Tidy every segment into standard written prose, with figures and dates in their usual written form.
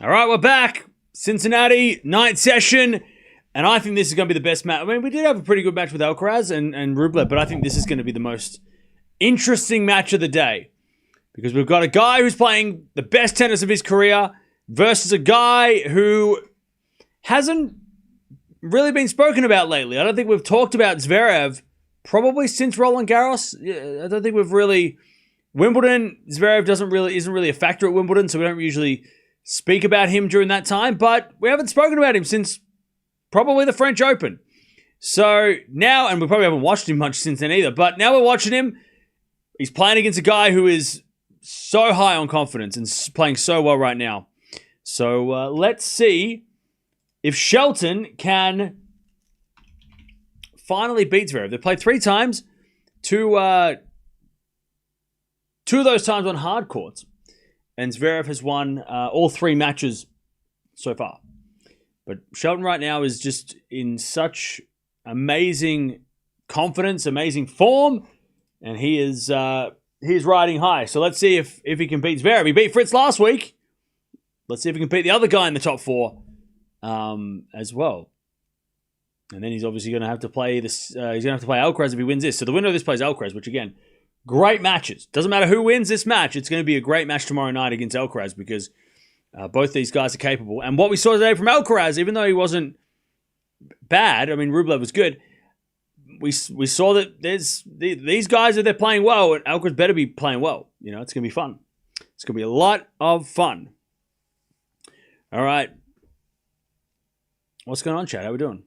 All right, we're back. Cincinnati, night session. And I think this is going to be the best match. I mean, we did have a pretty good match with Alcaraz and Rublev, but I think this is going to be the most interesting match of the day. Because we've got a guy who's playing the best tennis of his career versus a guy who hasn't really been spoken about lately. I don't think we've talked about Zverev probably since Roland Garros. I don't think we've really... Wimbledon, Zverev isn't really a factor at Wimbledon, so we don't usually speak about him during that time, but we haven't spoken about him since probably the French Open. So now, and we probably haven't watched him much since then either, but now we're watching him. He's playing against a guy who is so high on confidence and playing so well right now. So let's see if Shelton can finally beat Zverev. They played 3 times, two of those times on hard courts. And Zverev has won all 3 matches so far. But Shelton right now is just in such amazing confidence, amazing form, and he's riding high. So let's see if he can beat Zverev. He beat Fritz last week. Let's see if he can beat the other guy in the top 4 as well. And then he's obviously going to have to play this. He's going to have to play Alcaraz if he wins this. So the winner of this plays Alcaraz, which again, great matches. Doesn't matter who wins this match. It's going to be a great match tomorrow night against Alcaraz because both these guys are capable. And what we saw today from Alcaraz, even though he wasn't bad, I mean, Rublev was good, we saw that there's these guys, if they're playing well, and Alcaraz better be playing well. You know, it's going to be fun. It's going to be a lot of fun. All right. What's going on, Chad? How we doing?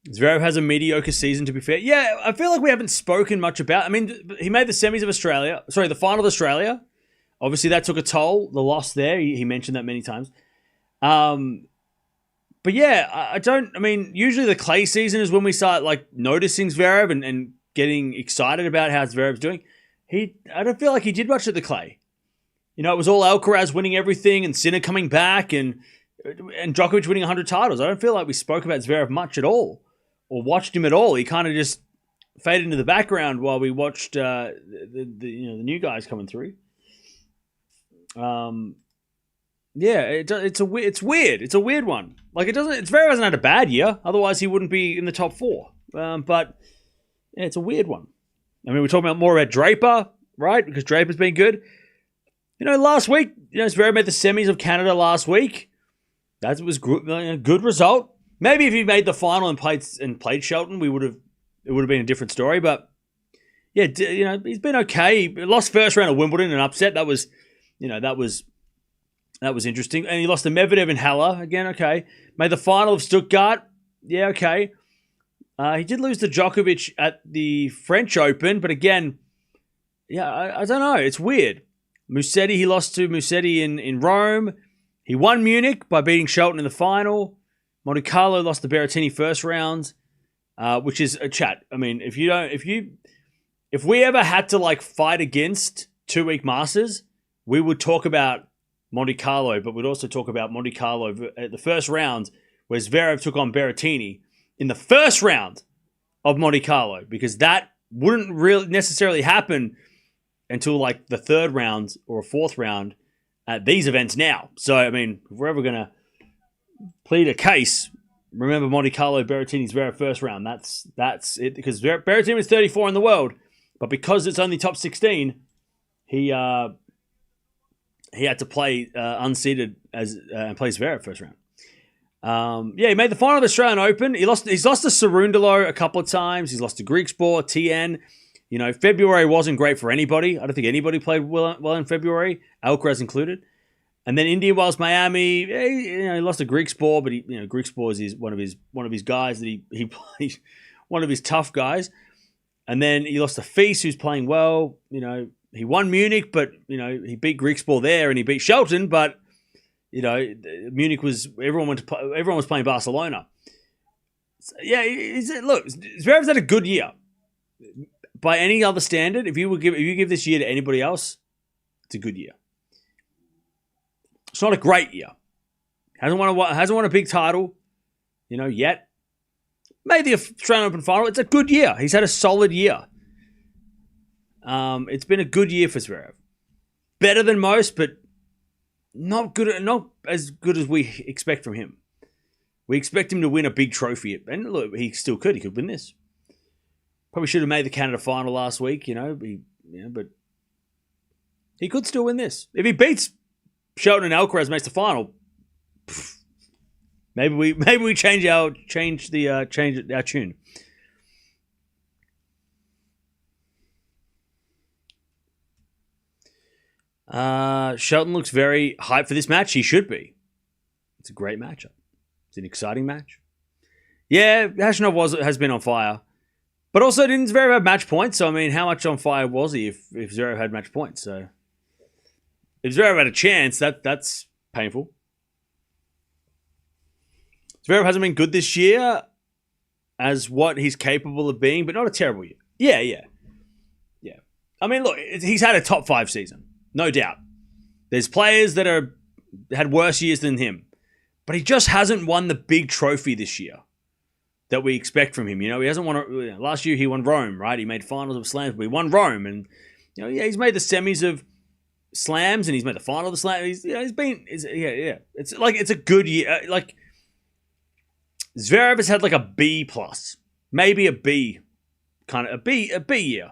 Zverev has a mediocre season, to be fair. Yeah, I feel like we haven't spoken much about... I mean, he made the semis of Australia. Sorry, the final of Australia. Obviously, that took a toll, the loss there. He mentioned that many times. But yeah, I mean, usually the clay season is when we start, like, noticing Zverev and getting excited about how Zverev's doing. I don't feel like he did much at the clay. You know, it was all Alcaraz winning everything and Sinner coming back and Djokovic winning 100 titles. I don't feel like we spoke about Zverev much at all. Or watched him at all. He kind of just faded into the background while we watched the new guys coming through. Yeah, it's weird. It's a weird one. Like Zverev hasn't had a bad year. Otherwise, he wouldn't be in the top 4. But yeah, it's a weird one. I mean, we're talking more about Draper, right? Because Draper's been good. You know, last week, Zverev made the semis of Canada last week. That was a good result. Maybe if he made the final and played Shelton, it would have been a different story. But yeah, he's been okay. He lost first round of Wimbledon and upset. That was interesting. And he lost to Medvedev in Halle again. Okay, made the final of Stuttgart. Yeah, okay. He did lose to Djokovic at the French Open, but again, yeah, I don't know. It's weird. Musetti, he lost to Musetti in Rome. He won Munich by beating Shelton in the final. Monte Carlo lost to Berrettini first round, which is a chat. I mean, if we ever had to like fight against 2-week Masters, we would talk about Monte Carlo, but we'd also talk about Monte Carlo at the first round where Zverev took on Berrettini in the first round of Monte Carlo, because that wouldn't really necessarily happen until like the 3rd round or a 4th round at these events now. So, I mean, if we're ever going to plead a case, remember Monte Carlo, Berrettini's Zverev first round. That's it, because Berrettini was 34 in the world, but because it's only top 16, he had to play unseeded and play Zverev first round. Yeah, he made the final of the Australian Open. He's lost to Cerundolo a couple of times. He's lost to Griekspoor, TN. You know, February wasn't great for anybody. I don't think anybody played well in February, Alcaraz included. And then Indian Wells, Miami, he lost to Griekspoor, but Griekspoor is one of his guys that he plays, one of his tough guys. And then he lost to Feast, who's playing well. You know, he won Munich, but he beat Griekspoor there, and he beat Shelton. But Munich was everyone was playing Barcelona. So, yeah, look, Zverev's had a good year. By any other standard, if you give this year to anybody else, it's a good year. It's not a great year. Hasn't won a big title, yet. Made the Australian Open final. It's a good year. He's had a solid year. It's been a good year for Zverev. Better than most, but not as good as we expect from him. We expect him to win a big trophy. And look, he still could. He could win this. Probably should have made the Canada final last week, but he could still win this. If he beats Shelton and Alcaraz, makes the final, maybe we change our tune. Shelton looks very hyped for this match. He should be. It's a great matchup. It's an exciting match. Yeah, Khachanov has been on fire. But also, didn't Zverev have match points? So, I mean, how much on fire was he if Zverev had match points? So, if Zverev had a chance, that's painful. Zverev hasn't been good this year as what he's capable of being, but not a terrible year. Yeah. I mean, look, he's had a top 5 season. No doubt. There's players that had worse years than him. But he just hasn't won the big trophy this year that we expect from him. He hasn't won. Last year he won Rome, right? He made finals of slams, but he won Rome, and he's made the semis of slams, and he's made the final of the slam. It's a good year. Zverev has had like a B plus, maybe a B, kind of a B year.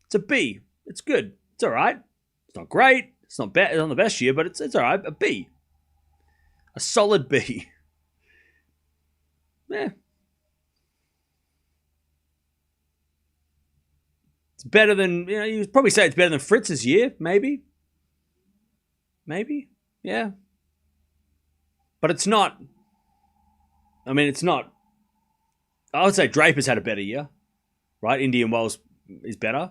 It's a B. It's good. It's all right. It's not great. It's not bad. It's not the best year, but it's all right. A B. A solid B. Yeah. It's better than, you'd probably say it's better than Fritz's year, maybe. Maybe. Yeah. But it's not. I mean, it's not. I would say Draper's had a better year, right? Indian Wells is better.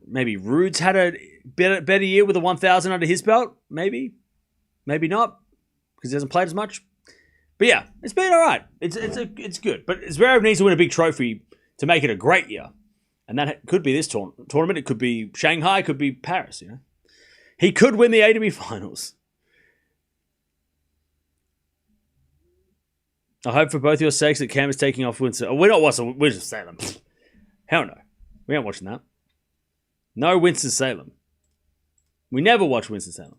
Maybe Rude's had a better year with a 1,000 under his belt, maybe. Maybe not, because he hasn't played as much. But yeah, it's been all right. It's good. But Zverev needs to win a big trophy to make it a great year. And that could be this tournament. It could be Shanghai. It could be Paris, He could win the ATP finals. I hope for both your sakes that Cam is taking off Winston. We're not watching Winston-Salem. Hell no. We aren't watching that. No Winston-Salem. We never watch Winston-Salem.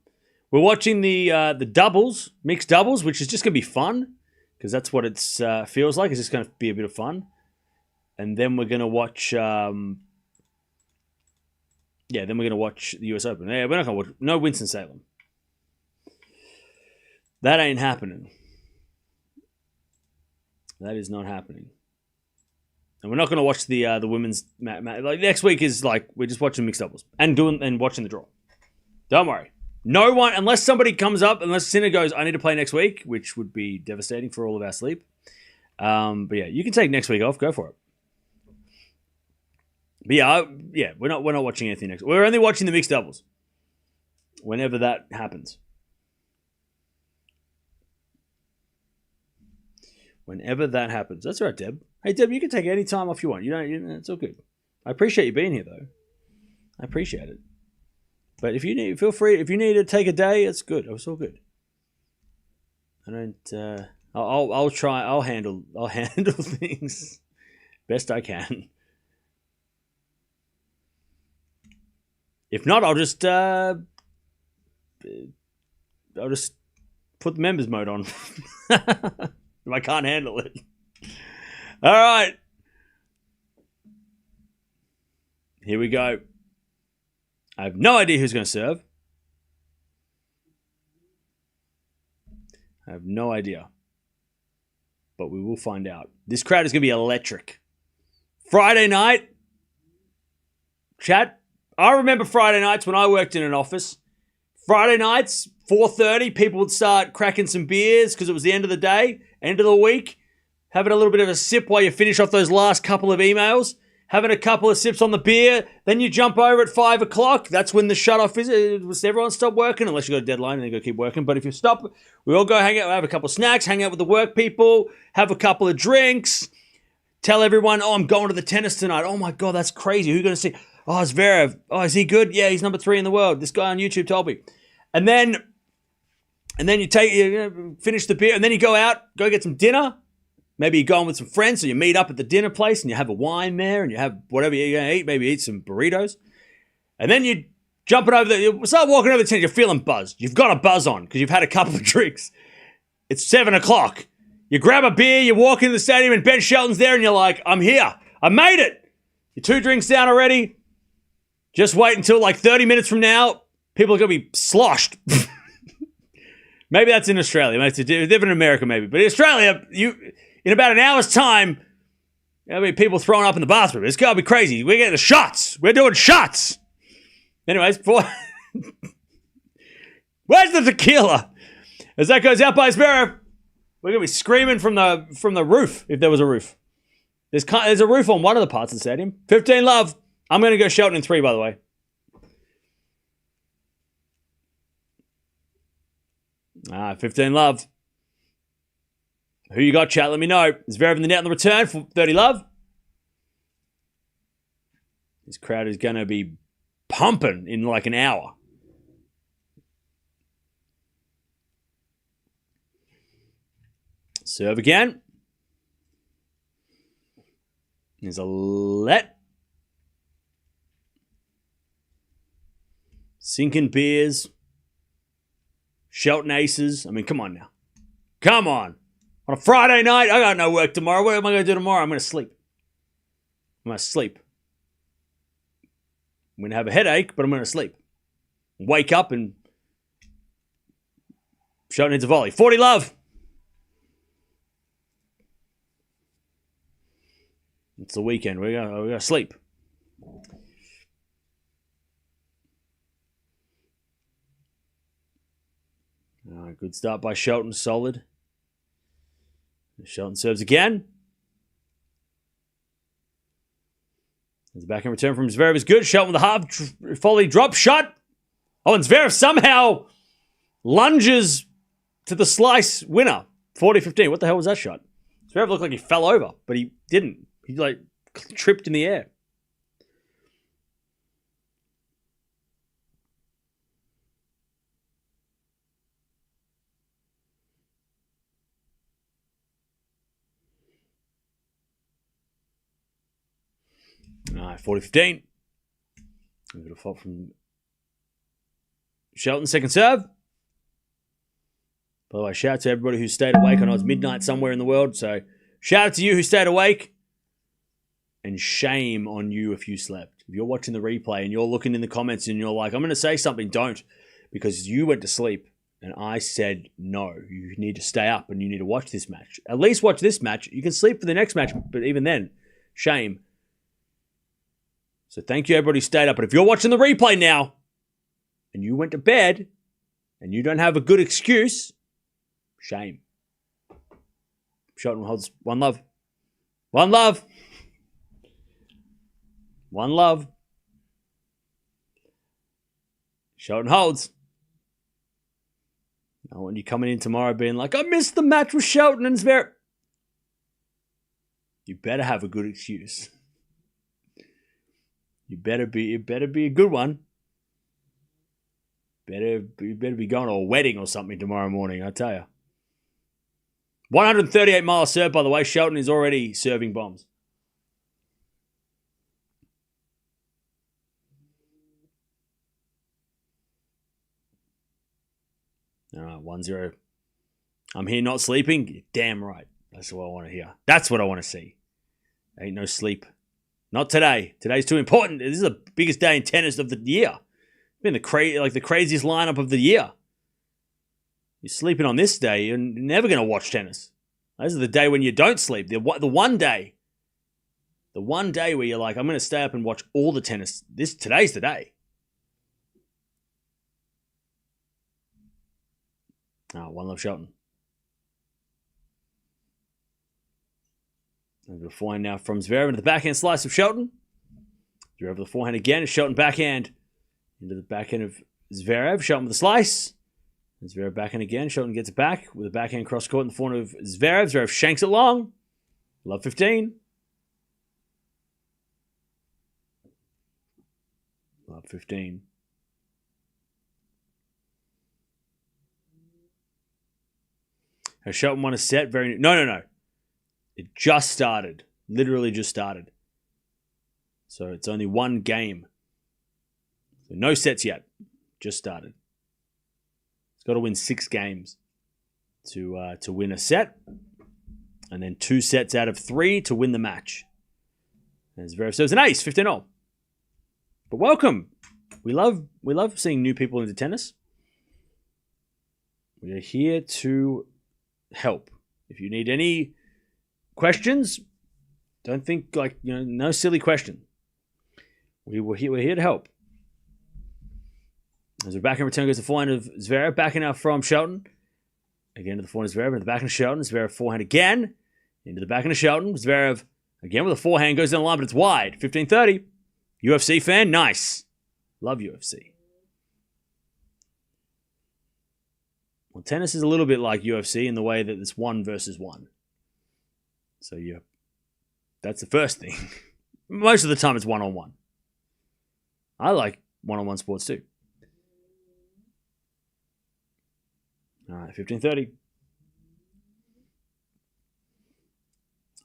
We're watching the doubles, mixed doubles, which is just going to be fun because that's what it feels like. It's just going to be a bit of fun. And then we're going to watch... then we're going to watch the US Open. Yeah, we're not going to watch... No Winston-Salem. That ain't happening. That is not happening. And we're not going to watch the women's... next week is we're just watching mixed doubles and watching the draw. Don't worry. No one, unless somebody comes up, unless Sinner goes, I need to play next week, which would be devastating for all of our sleep. But yeah, you can take next week off. Go for it. But we're not watching anything next. We're only watching the mixed doubles. Whenever that happens. Whenever that happens. That's all right, Deb. Hey, Deb, you can take any time off you want. It's all good. I appreciate you being here, though. I appreciate it. But if you need, feel free. If you need to take a day, it's good. It's all good. I don't. I'll try. I'll handle things best I can. If not, I'll just put the members mode on if I can't handle it. All right, here we go. I have no idea who's going to serve. I have no idea. But we will find out. This crowd is going to be electric. Friday night. Chat. I remember Friday nights when I worked in an office. Friday nights, 4:30, people would start cracking some beers because it was the end of the day, end of the week. Having a little bit of a sip while you finish off those last couple of emails. Having a couple of sips on the beer, then you jump over at 5 o'clock. That's when the shut-off is. Everyone stop working, unless you got a deadline and then you got to keep working. But if you stop, we all go hang out, have a couple of snacks, hang out with the work people, have a couple of drinks, tell everyone, oh, I'm going to the tennis tonight. Oh my God, that's crazy. Who are you going to see? Oh, it's Zverev. Oh, is he good? Yeah, he's number 3 in the world. This guy on YouTube told me. And then you finish the beer, and then you go out, go get some dinner. Maybe you're going with some friends, so you meet up at the dinner place and you have a wine there and you have whatever you're going to eat. Maybe eat some burritos. And then you jumping over there. Start walking over the tennis. You're feeling buzzed. You've got a buzz on because you've had a couple of drinks. It's 7 o'clock. You grab a beer, you walk into the stadium, and Ben Shelton's there, and you're like, I'm here. I made it. You're 2 drinks down already. Just wait until like 30 minutes from now. People are going to be sloshed. Maybe that's in Australia. Maybe it's different in America, maybe. But in Australia, in about an hour's time, there'll be people throwing up in the bathroom. It's got to be crazy. We're getting the shots. We're doing shots. Anyways, where's the tequila? As that goes out by Zverev, we're going to be screaming from the roof, if there was a roof. There's a roof on one of the parts of the stadium. 15 love. I'm going to go Shelton in 3, by the way. 15 love. Who you got, chat? Let me know. Zverev in the net on the return for 30 love. This crowd is going to be pumping in like an hour. Serve again. There's a let. Sinking beers. Shelton aces. I mean, come on now. Come on. On a Friday night, I got no work tomorrow. What am I going to do tomorrow? I'm going to sleep. I'm going to sleep. I'm going to have a headache, but I'm going to sleep. Wake up and Shelton hits a volley. 40 love. It's the weekend. We're going to sleep. Good start by Shelton. Solid. Shelton serves again. There's a backhand return from Zverev is good. Shelton with a half volley drop shot. Oh, and Zverev somehow lunges to the slice winner. 40-15. What the hell was that shot? Zverev looked like he fell over, but he didn't. He like tripped in the air. All right, 40-15. A bit of fault from Shelton, second serve. By the way, shout out to everybody who stayed awake. I know it's midnight somewhere in the world, so shout out to you who stayed awake. And shame on you if you slept. If you're watching the replay and you're looking in the comments and you're like, I'm going to say something, don't. Because you went to sleep and I said, no, you need to stay up and you need to watch this match. At least watch this match. You can sleep for the next match, but even then, shame. So thank you everybody who stayed up. But if you're watching the replay now and you went to bed and you don't have a good excuse, shame. Shelton holds 1 love. 1 love. 1 love. Shelton holds. I want you coming in tomorrow being like, I missed the match with Shelton and Zverev. You better have a good excuse. It better be a good one. You better be going to a wedding or something tomorrow morning, I tell you. 138-mile serve, by the way. Shelton is already serving bombs. All right, 1-0. I'm here not sleeping? You're damn right. That's what I want to hear. That's what I want to see. Ain't no sleep. Not today. Today's too important. This is the biggest day in tennis of the year. Been the craziest lineup of the year. You're sleeping on this day, you're never going to watch tennis. This is the day when you don't sleep. The one day. The one day where you're like, I'm going to stay up and watch all the tennis. Today's the day. Oh, 1 love Shelton. And the forehand now from Zverev into the backhand slice of Shelton. Zverev with the forehand again. Shelton backhand into the backhand of Zverev. Shelton with the slice. And Zverev backhand again. Shelton gets it back with a backhand cross court in the forehand of Zverev. Zverev shanks it long. Love 15. Love 15. Has Shelton won a set? No. It just started. Literally just started. So it's only 1 game. So no sets yet. Just started. He's got to win 6 games to win a set. And then 2 sets out of 3 to win the match. And Zverev serves an ace, 15-0. But welcome. We love seeing new people into tennis. We are here to help. If you need any questions, don't think no silly question. We're here to help. As we're back in return goes the forehand of Zverev. Backing out from Shelton. Again to the forehand of Zverev. Into the backhand of Shelton. Zverev forehand again. Into the backhand of Shelton. Zverev again with a forehand. Goes down the line, but it's wide. 15-30. UFC fan. Nice. Love UFC. Well, tennis is a little bit like UFC in the way that it's 1 versus 1. So that's the first thing. Most of the time it's 1-on-1. I like 1-on-1 sports too. All right, 15-30.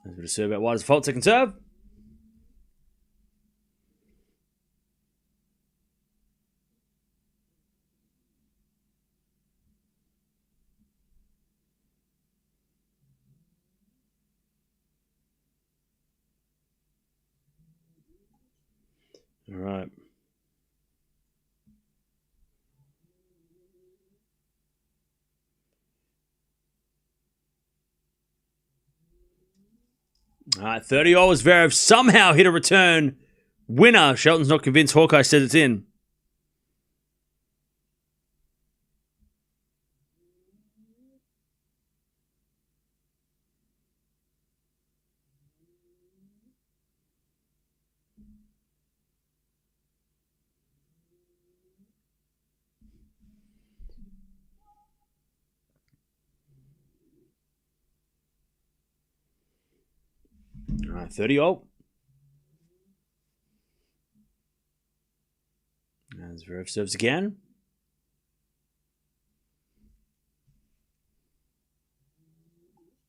Let's go to serve out wide as a fault. Second serve. All right. All right, 30-0 as Zverev somehow hit a return winner. Shelton's not convinced. Hawkeye says it's in. All right, 30-0. And Zverev serves again.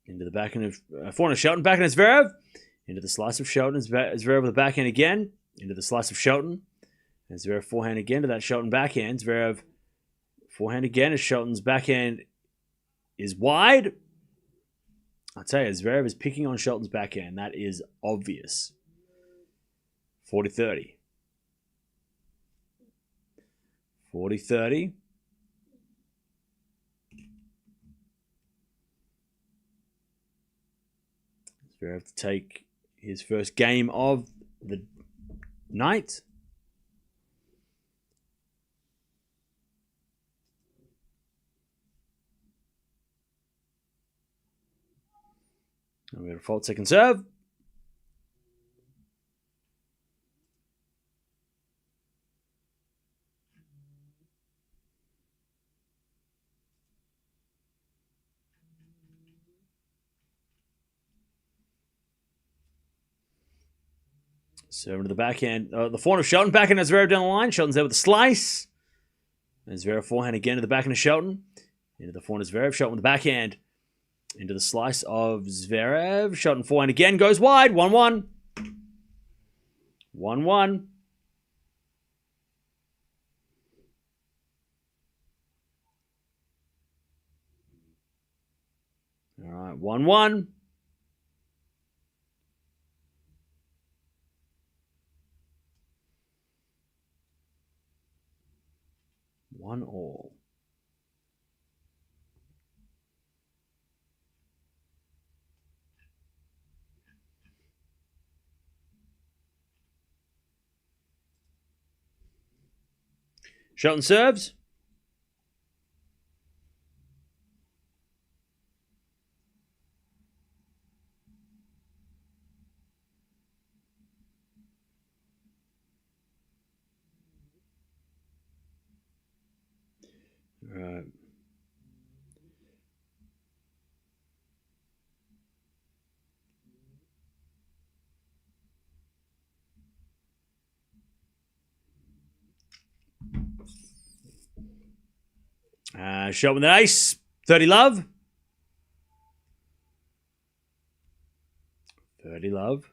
Into the backhand of forehand of Shelton. Backhand of Zverev. Into the slice of Shelton. Zverev with the backhand again. Into the slice of Shelton. And Zverev forehand again to that Shelton backhand. Zverev forehand again as Shelton's backhand is wide. I'll tell you, Zverev is picking on Shelton's backhand. That is obvious. 40-30. 40-30. Zverev to take his first game of the night. And we got a fault second serve. Serving to the backhand. The forehand of Shelton. Backhand has Zverev down the line. Shelton's there with the slice. And Zverev forehand again to the backhand of Shelton. Into the forehand of Zverev. Shelton with the backhand. Into the slice of Zverev. Shelton forehand again. Goes wide. 1-1. 1-1. All right. 1-1. One all. Shelton serves. Right. Shelton with an ace. 30 love. 30 love.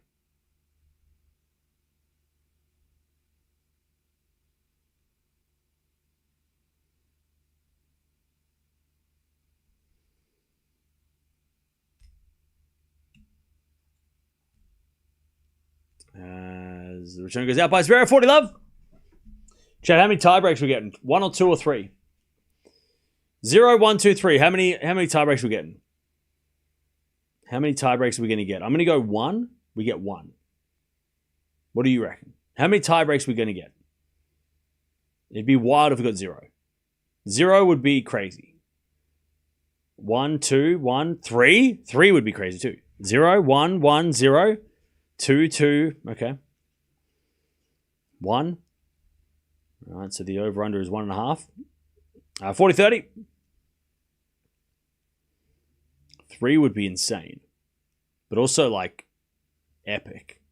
As the return goes out by Zverev. 40 love. Chad, how many tie breaks we getting? 1 or 2 or 3? 0, 1, 2, 3. How many tie breaks we getting? How many tie breaks are we going to get? I'm going to go 1. We get 1. What do you reckon? How many tie breaks are we going to get? It'd be wild if we got 0. 0 would be crazy. 1, 2, 1, 3. 3 would be crazy too. 0, 1, 1, 0. 2, 2. Okay. 1. All right, so the over-under is 1.5. 40, 30. 3 would be insane. But also, like, epic.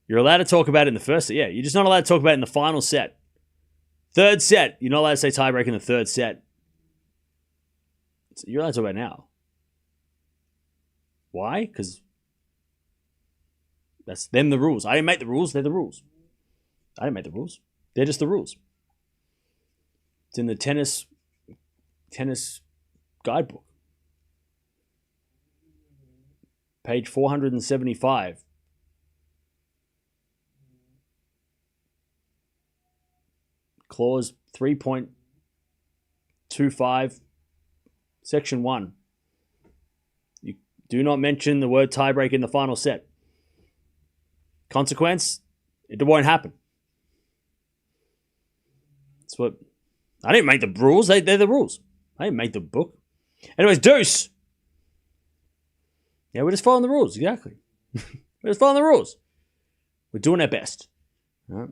You're allowed to talk about it in the first set. Yeah, you're just not allowed to talk about it in the final set. Third set. You're not allowed to say tiebreak in the third set. So you're allowed to talk about it now. Why? Because that's them the rules. I didn't make the rules. They're the rules. I didn't make the rules. They're just the rules. It's in the tennis guidebook. Page 475. Clause 3.25, Section 1. You do not mention the word tiebreak in the final set. Consequence, it won't happen. That's what... I didn't make the rules. They're the rules. I didn't make the book. Anyways, deuce. Yeah, we're just following the rules. Exactly. We're just following the rules. We're doing our best. All right.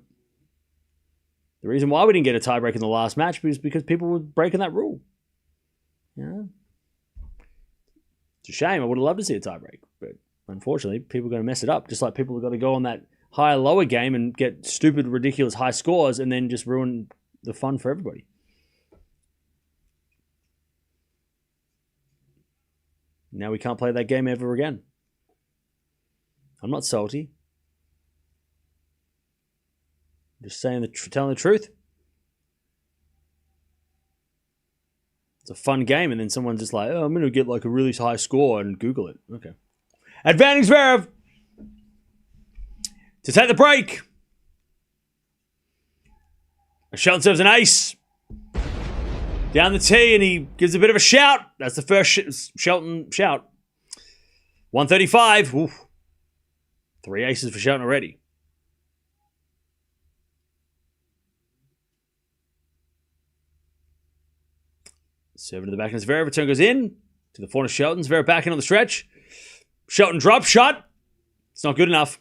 The reason why we didn't get a tiebreak in the last match was because people were breaking that rule. Yeah. It's a shame. I would have loved to see a tiebreak. But unfortunately, people are going to mess it up. Just like people have got to go on that higher-lower game and get stupid, ridiculous high scores and then just ruin the fun for everybody. Now we can't play that game ever again. I'm not salty. Just saying telling the truth. It's a fun game, and then someone's just like, "Oh, I'm going to get like a really high score," and Google it. Okay. Advantage Zverev to take the break. Shelton serves an ace down the tee, and he gives a bit of a shout. That's the first Shelton shout. 135. Oof. 3 aces for Shelton already. Serving to the back, and Zverev return goes in to the front of Shelton. Zverev back in on the stretch. Shelton drop shot. It's not good enough.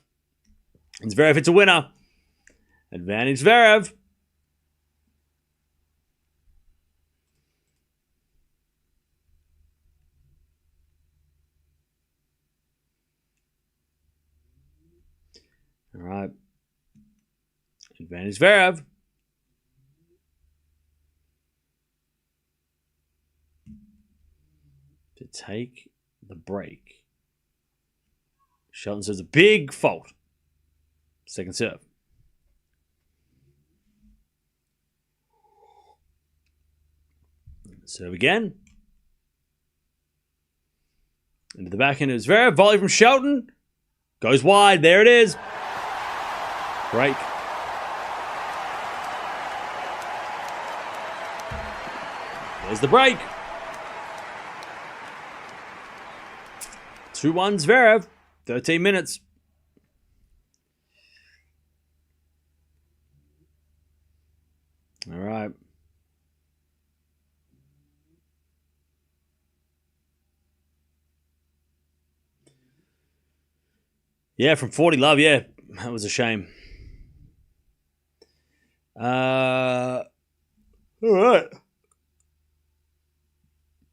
And Zverev hits a winner. Advantage Zverev. All right. Advantage Zverev. To take the break. Shelton says a big fault. Second serve. Serve again. Into the backhand of Zverev. Volley from Shelton. Goes wide. There it is. Break. There's the break. 2-1 Zverev. 13 minutes. All right. Yeah, from 40 love, yeah. That was a shame. All right.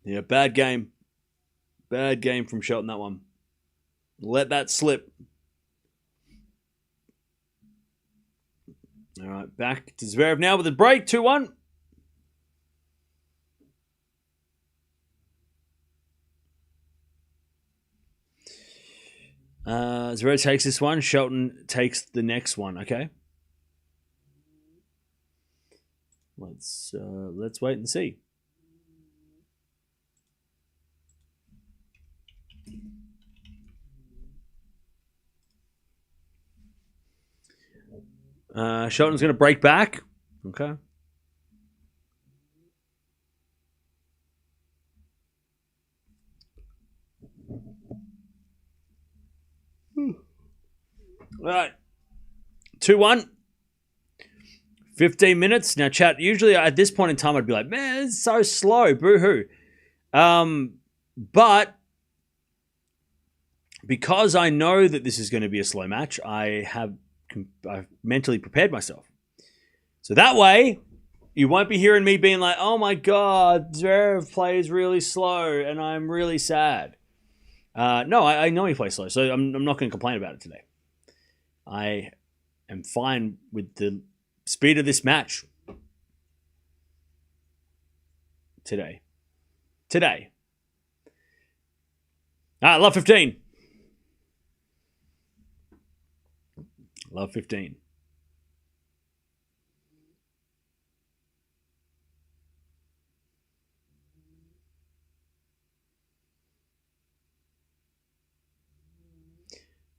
Yeah, bad game. Bad game from Shelton, that one. Let that slip. All right, back to Zverev now with a break. 2-1. Zverev takes this one. Shelton takes the next one. Okay. Let's wait and see. Shelton's going to break back. Okay. All right. 2-1. 15 minutes. Now, chat, usually at this point in time, I'd be like, man, it's so slow. Boo-hoo. But because I know that this is going to be a slow match, I've mentally prepared myself. So that way, you won't be hearing me being like, oh my God, Zverev plays really slow and I'm really sad. No, I know he plays slow, so I'm not going to complain about it today. I am fine with the speed of this match today. All right, love 15. Love 15.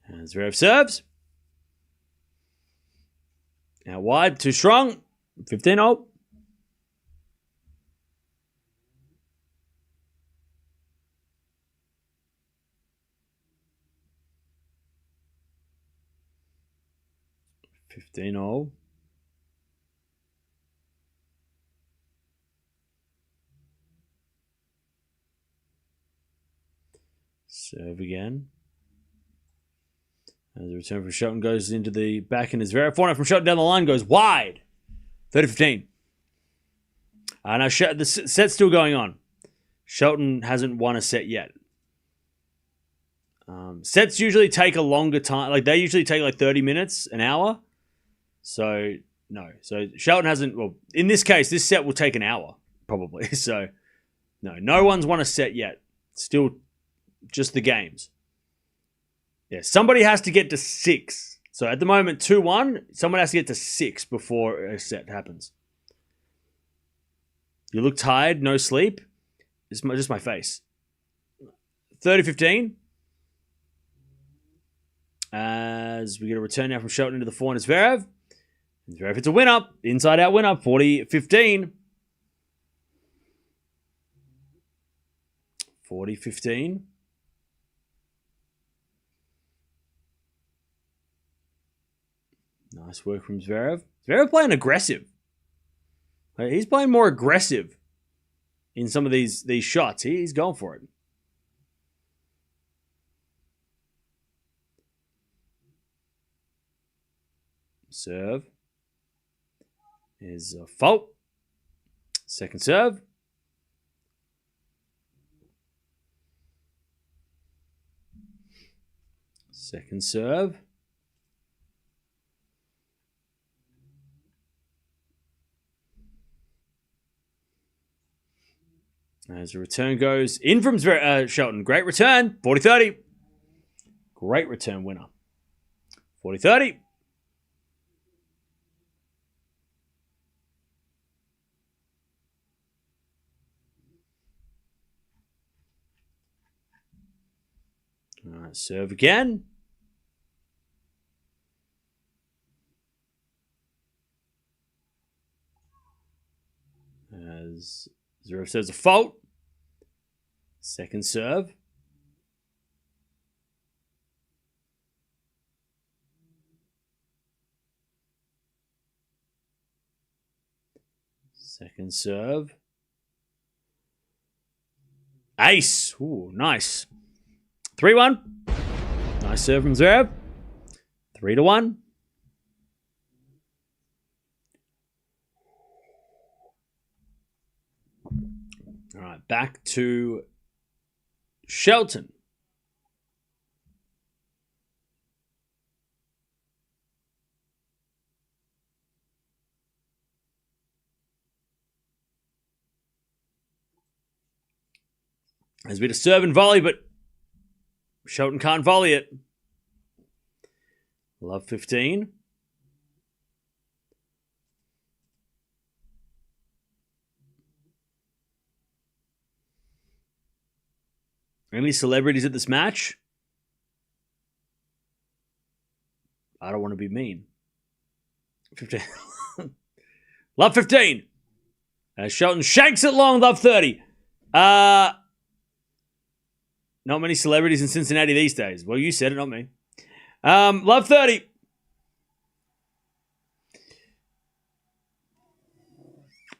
And Zverev serves. Now wide, too strong. 15-0. Serve again. As the return from Shelton goes into the back in his Zverev. Forehand from Shelton down the line goes wide. 30-15. Now the set's still going on. Shelton hasn't won a set yet. Sets usually take a longer time. Like they usually take like 30 minutes, an hour. So no. So Shelton hasn't. Well, in this case, this set will take an hour probably. So no one's won a set yet. Still just the games. Yeah, somebody has to get to 6. So at the moment, 2-1. Someone has to get to 6 before a set happens. You look tired, no sleep. It's just my face. 30-15. As we get a return now from Shelton into the forehand, Zverev. Zverev hits a win up. Inside out win up. 40-15. 40-15. Nice work from Zverev. Zverev playing aggressive. He's playing more aggressive in some of these shots. He's going for it. Serve is a fault. Second serve. Second serve. As the return goes in from Shelton. Great return. 40-30. Great return winner. 40-30. All right, serve again. As Zverev says a fault. Second serve. Second serve. Ace. Ooh, nice. 3-1. Nice serve from Zverev. 3-1. All right, back to Shelton. There's a bit of serve and volley, but Shelton can't volley it. Love 15. Any celebrities at this match? I don't want to be mean. 15. Love 15. Shelton shanks it long, love 30. Not many celebrities in Cincinnati these days. Well, you said it, not me. Love 30.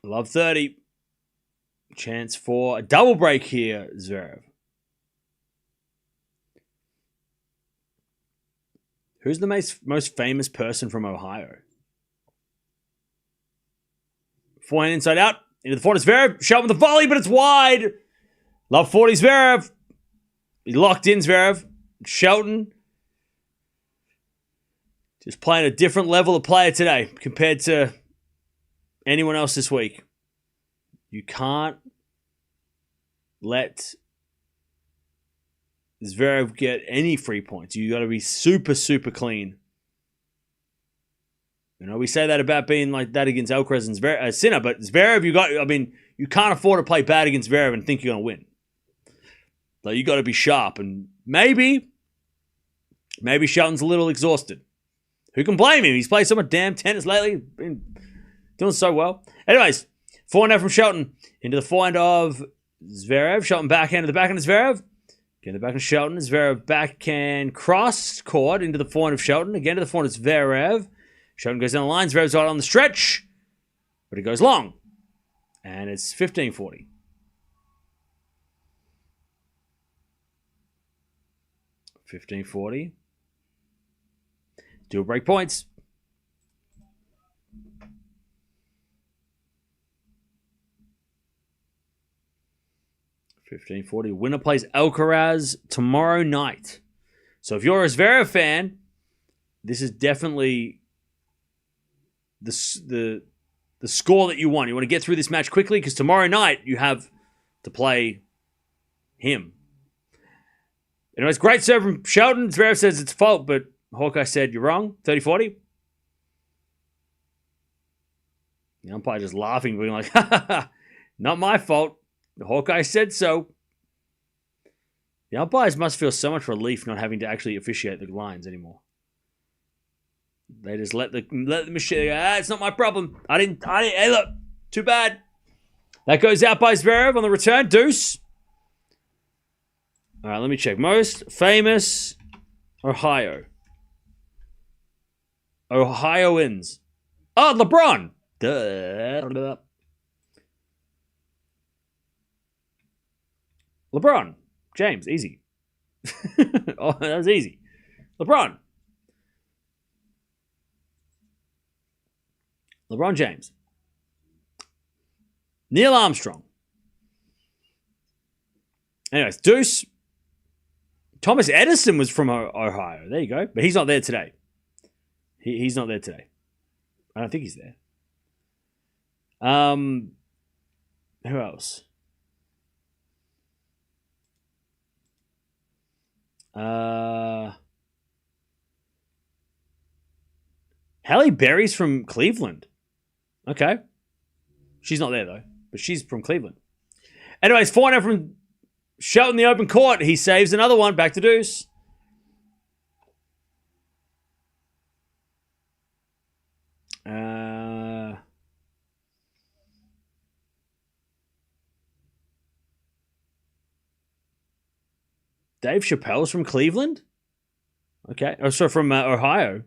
Love 30. Chance for a double break here, Zverev. Who's the most famous person from Ohio? Forehand inside out. Into the forehand, Zverev. Shelton with the volley, but it's wide. Love 40, Zverev. He locked in, Zverev. Shelton. Just playing a different level of player today compared to anyone else this week. You can't let Zverev get any free points. You got to be super, super clean. You know, we say that about being like that against Alcaraz and Sinner, but Zverev, you can't afford to play bad against Zverev and think you're going to win. Like, you got to be sharp, and maybe Shelton's a little exhausted. Who can blame him? He's played so much damn tennis lately. Been doing so well. Anyways, forehand from Shelton into the forehand of Zverev. Shelton backhand to the backhand of Zverev. Again, the backhand of Shelton. Zverev backhand cross court into the forehand of Shelton. Again to the forehand of Zverev. Shelton goes down the line. Zverev's right on the stretch, but it goes long. And it's 15-40. Dual break points. $15.40. Winner plays Alcaraz tomorrow night. So if you're a Zverev fan, this is definitely the score that you want. You want to get through this match quickly because tomorrow night you have to play him. Anyways, great serve from Shelton. Zverev says it's fault, but Hawkeye said you're wrong. 30-40. The umpire just laughing, being like, not my fault. The Hawkeye said so. The umpires must feel so much relief not having to actually officiate the lines anymore. They just let the machine go, it's not my problem. I didn't, hey look, too bad. That goes out by Zverev on the return. Deuce. All right, let me check. Most famous Ohio. Ohioans. Oh, LeBron. Duh. LeBron. James. Easy. Oh, that was easy. LeBron. LeBron James. Neil Armstrong. Anyways, Deuce. Thomas Edison was from Ohio. There you go. But he's not there today. He's not there today. I don't think he's there. Who else? Halle Berry's from Cleveland. Okay. She's not there, though. But she's from Cleveland. Anyways, 4-0 from Shelton, the open court. He saves another one. Back to Deuce. Dave Chappelle's from Cleveland? Okay. Oh, sorry, from Ohio.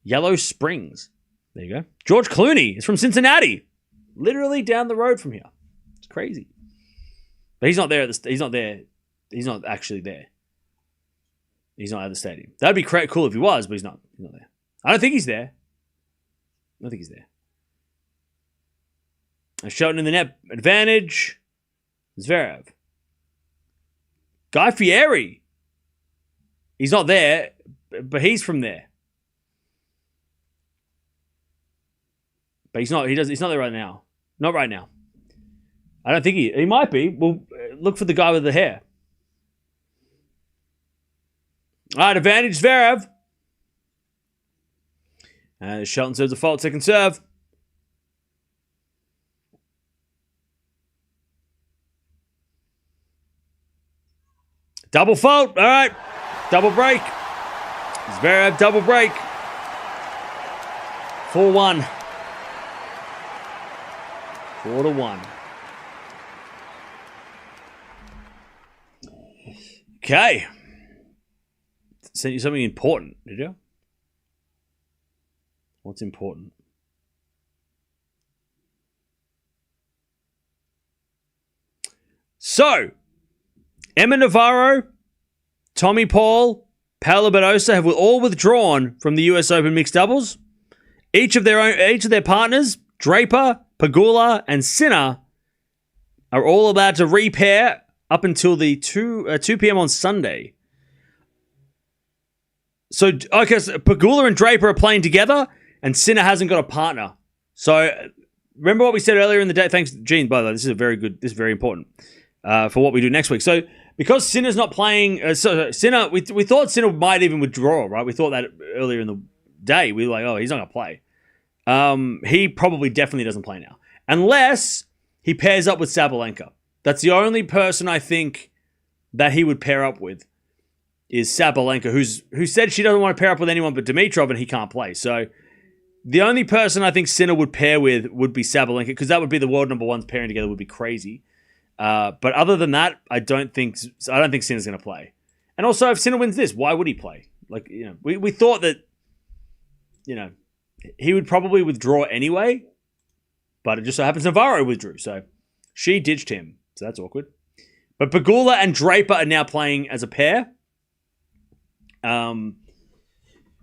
Yellow Springs. There you go. George Clooney is from Cincinnati. Literally down the road from here. It's crazy. But he's not there. He's not there. He's not actually there. He's not at the stadium. That'd be cool if he was, but he's not. He's not there. I don't think he's there. I don't think he's there. Shelton in the net. Advantage. Zverev. Guy Fieri. He's not there, but he's from there. But he's not. He's not there right now. Not right now. I don't think he might be. Well, look for the guy with the hair. All right, advantage Zverev. And Shelton serves a fault, second serve. Double fault. All right. Double break. Zverev, double break. 4-1. 4-1. Okay. Sent you something important, did you? What's important? So, Emma Navarro, Tommy Paul, Paola Badosa have all withdrawn from the US Open mixed doubles. Each of their partners, Draper, Pegula, and Sinner, are all allowed to repair up until the 2 p.m. on Sunday. So, okay, so Pegula and Draper are playing together, and Sinner hasn't got a partner. So, remember what we said earlier in the day? Thanks, Gene, by the way. This is very important for what we do next week. So, because Sinner's not playing, Sinner, we thought Sinner might even withdraw, right? We thought that earlier in the day. We were like, oh, he's not going to play. He probably definitely doesn't play now. Unless he pairs up with Sabalenka. That's the only person I think that he would pair up with is Sabalenka, who said she doesn't want to pair up with anyone but Dimitrov, and he can't play. So the only person I think Sinner would pair with would be Sabalenka, because that would be the world number ones pairing together would be crazy. But other than that, I don't think Sinner's going to play. And also, if Sinner wins this, why would he play? Like, you know, we thought that, you know, he would probably withdraw anyway, but it just so happens Navarro withdrew, so she ditched him. So that's awkward. But Pegula and Draper are now playing as a pair,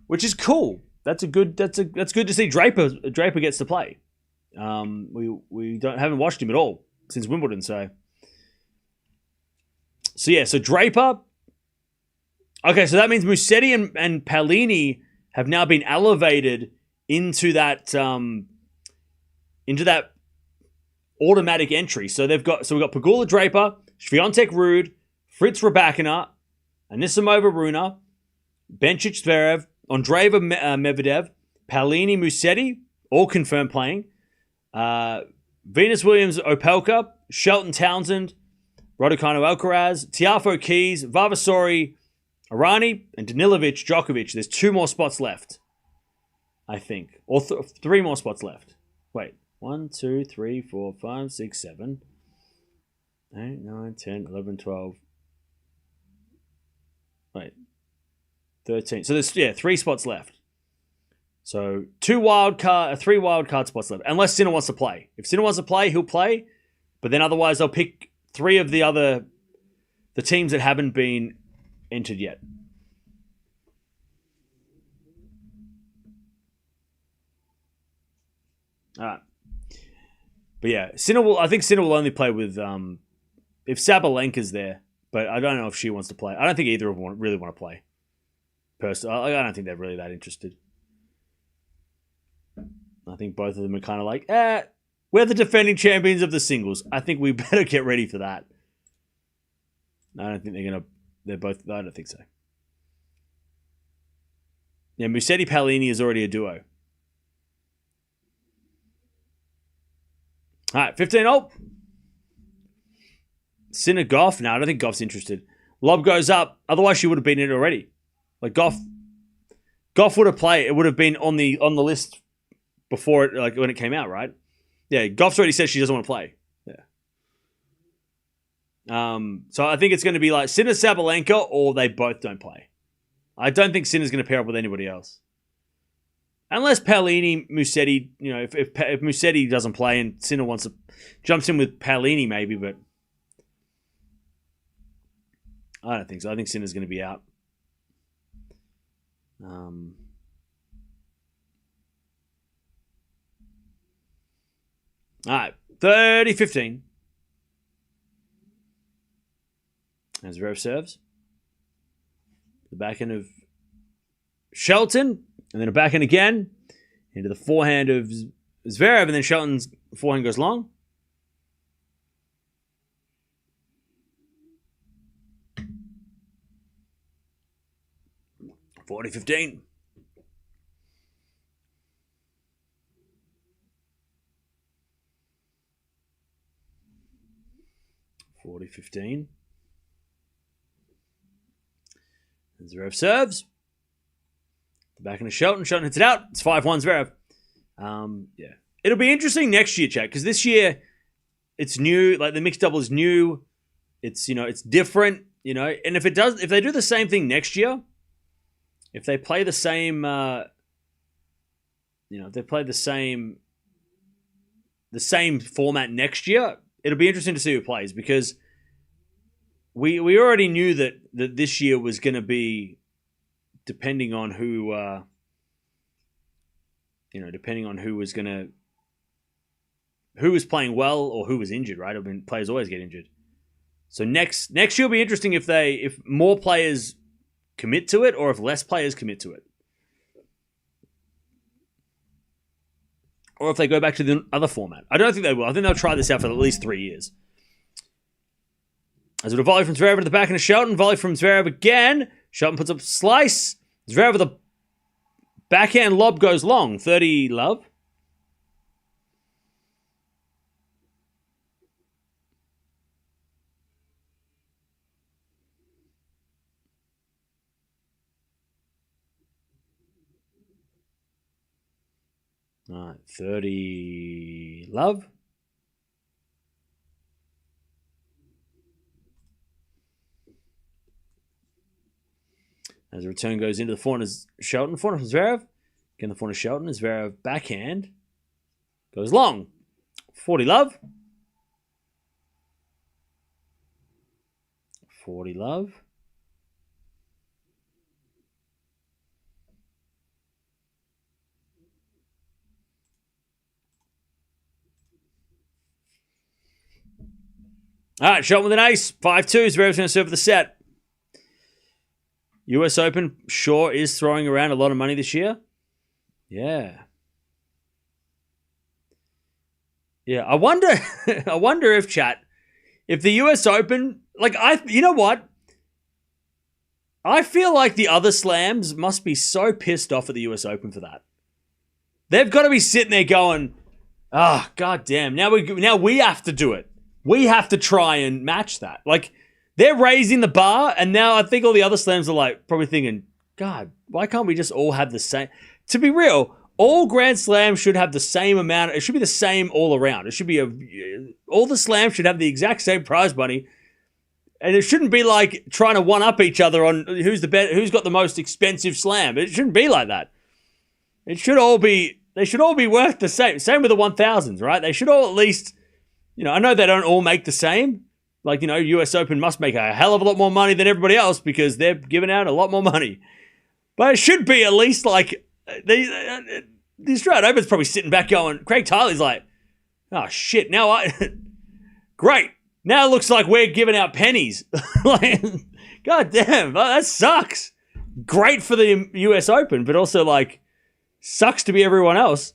which is cool. That's good to see. Draper gets to play. We haven't watched him at all since Wimbledon, so yeah. So Draper. Okay, so that means Musetti and Paolini have now been elevated into that automatic entry. So we've got Pegula, Draper, Swiatek, Ruud, Fritz, Rybakina, Anisimova, Runa, Bencic, Zverev, Andreeva, Medvedev, Paolini, Musetti, all confirmed playing. Venus Williams, Opelka, Shelton, Townsend, Raducanu, Alcaraz, Tiafoe, Keys, Vavasori, Arani, and Danilovic, Djokovic. There's 2 more spots left, I think. Or 3 more spots left. Wait. 1, 2, 3, 4, 5, 6, 7, 8, 9, 10, 11, 12. Wait. 13. So there's 3 spots left. So 3 wildcard spots left. Unless Sinner wants to play. If Sinner wants to play, he'll play. But then otherwise they'll pick 3 of the teams that haven't been entered yet. All right. But yeah, I think Sinner will only play with if Sabalenka's there, but I don't know if she wants to play. I don't think either of them really want to play. Personally, I don't think they're really that interested. I think both of them are kind of like, we're the defending champions of the singles. I think we better get ready for that. I don't think I don't think so. Yeah, Musetti Paolini is already a duo. All right, 15-0. Sinner Gauff. No, I don't think Gauff's interested. Lob goes up. Otherwise, she would have been in it already. Like Gauff would have played. It would have been on the list before it, like when it came out, right? Yeah, Gauff's already said she doesn't want to play. Yeah. So I think it's going to be like Sinner, Sabalenka, or they both don't play. I don't think Sinner's going to pair up with anybody else. Unless Paolini, Musetti, you know, if Musetti doesn't play and Sinner jumps in with Paolini maybe, but I don't think so. I think Sinner's going to be out. All right, 30-15. As Zverev serves. The backhand of Shelton. And then a backhand again into the forehand of Zverev, and then Shelton's forehand goes long. $40-15. $40-15. And Zverev serves. The backhand of Shelton. Shelton hits it out. It's 5-1 Zverev. Yeah. It'll be interesting next year, chat, because this year it's new. Like the mixed double is new. It's it's different. And if they do the same thing next year, if they play the same, if they play the same format next year, it'll be interesting to see who plays, because we already knew that this year was going to be depending on who was playing well or who was injured, right? I mean, players always get injured. So next year will be interesting if more players commit to it or if less players commit to it. Or if they go back to the other format. I don't think they will. I think they'll try this out for at least 3 years. As with a volley from Zverev to the back of Shelton. Volley from Zverev again. Shelton puts up a slice. Zverev with a backhand lob goes long. 30 love. All right, 30 love. As the return goes into the forehand is Shelton. Forehand from Zverev. Again, the forehand is Shelton. Zverev backhand goes long. 40 love. 40 love. All right, Shelton with an ace. 5-2. Zverev's going to serve for the set. US Open sure is throwing around a lot of money this year. Yeah. Yeah, I wonder if the US Open, you know what? I feel like the other slams must be so pissed off at the US Open for that. They've got to be sitting there going, god damn, now we have to do it. We have to try and match that. They're raising the bar, and now I think all the other slams are probably thinking, God, why can't we just all have the same? To be real, all Grand Slams should have the same amount. It should be the same all around. It should be all the slams should have the exact same prize money, and it shouldn't be trying to one up each other on who's got the most expensive slam. It shouldn't be like that. They should all be worth the same. Same with the 1000s, right? They should all at least. I know they don't all make the same. US Open must make a hell of a lot more money than everybody else because they're giving out a lot more money. But it should be at least the Australian Open's probably sitting back going, Craig Tiley's oh shit, great. Now it looks like we're giving out pennies. God damn, that sucks. Great for the US Open, but also sucks to be everyone else.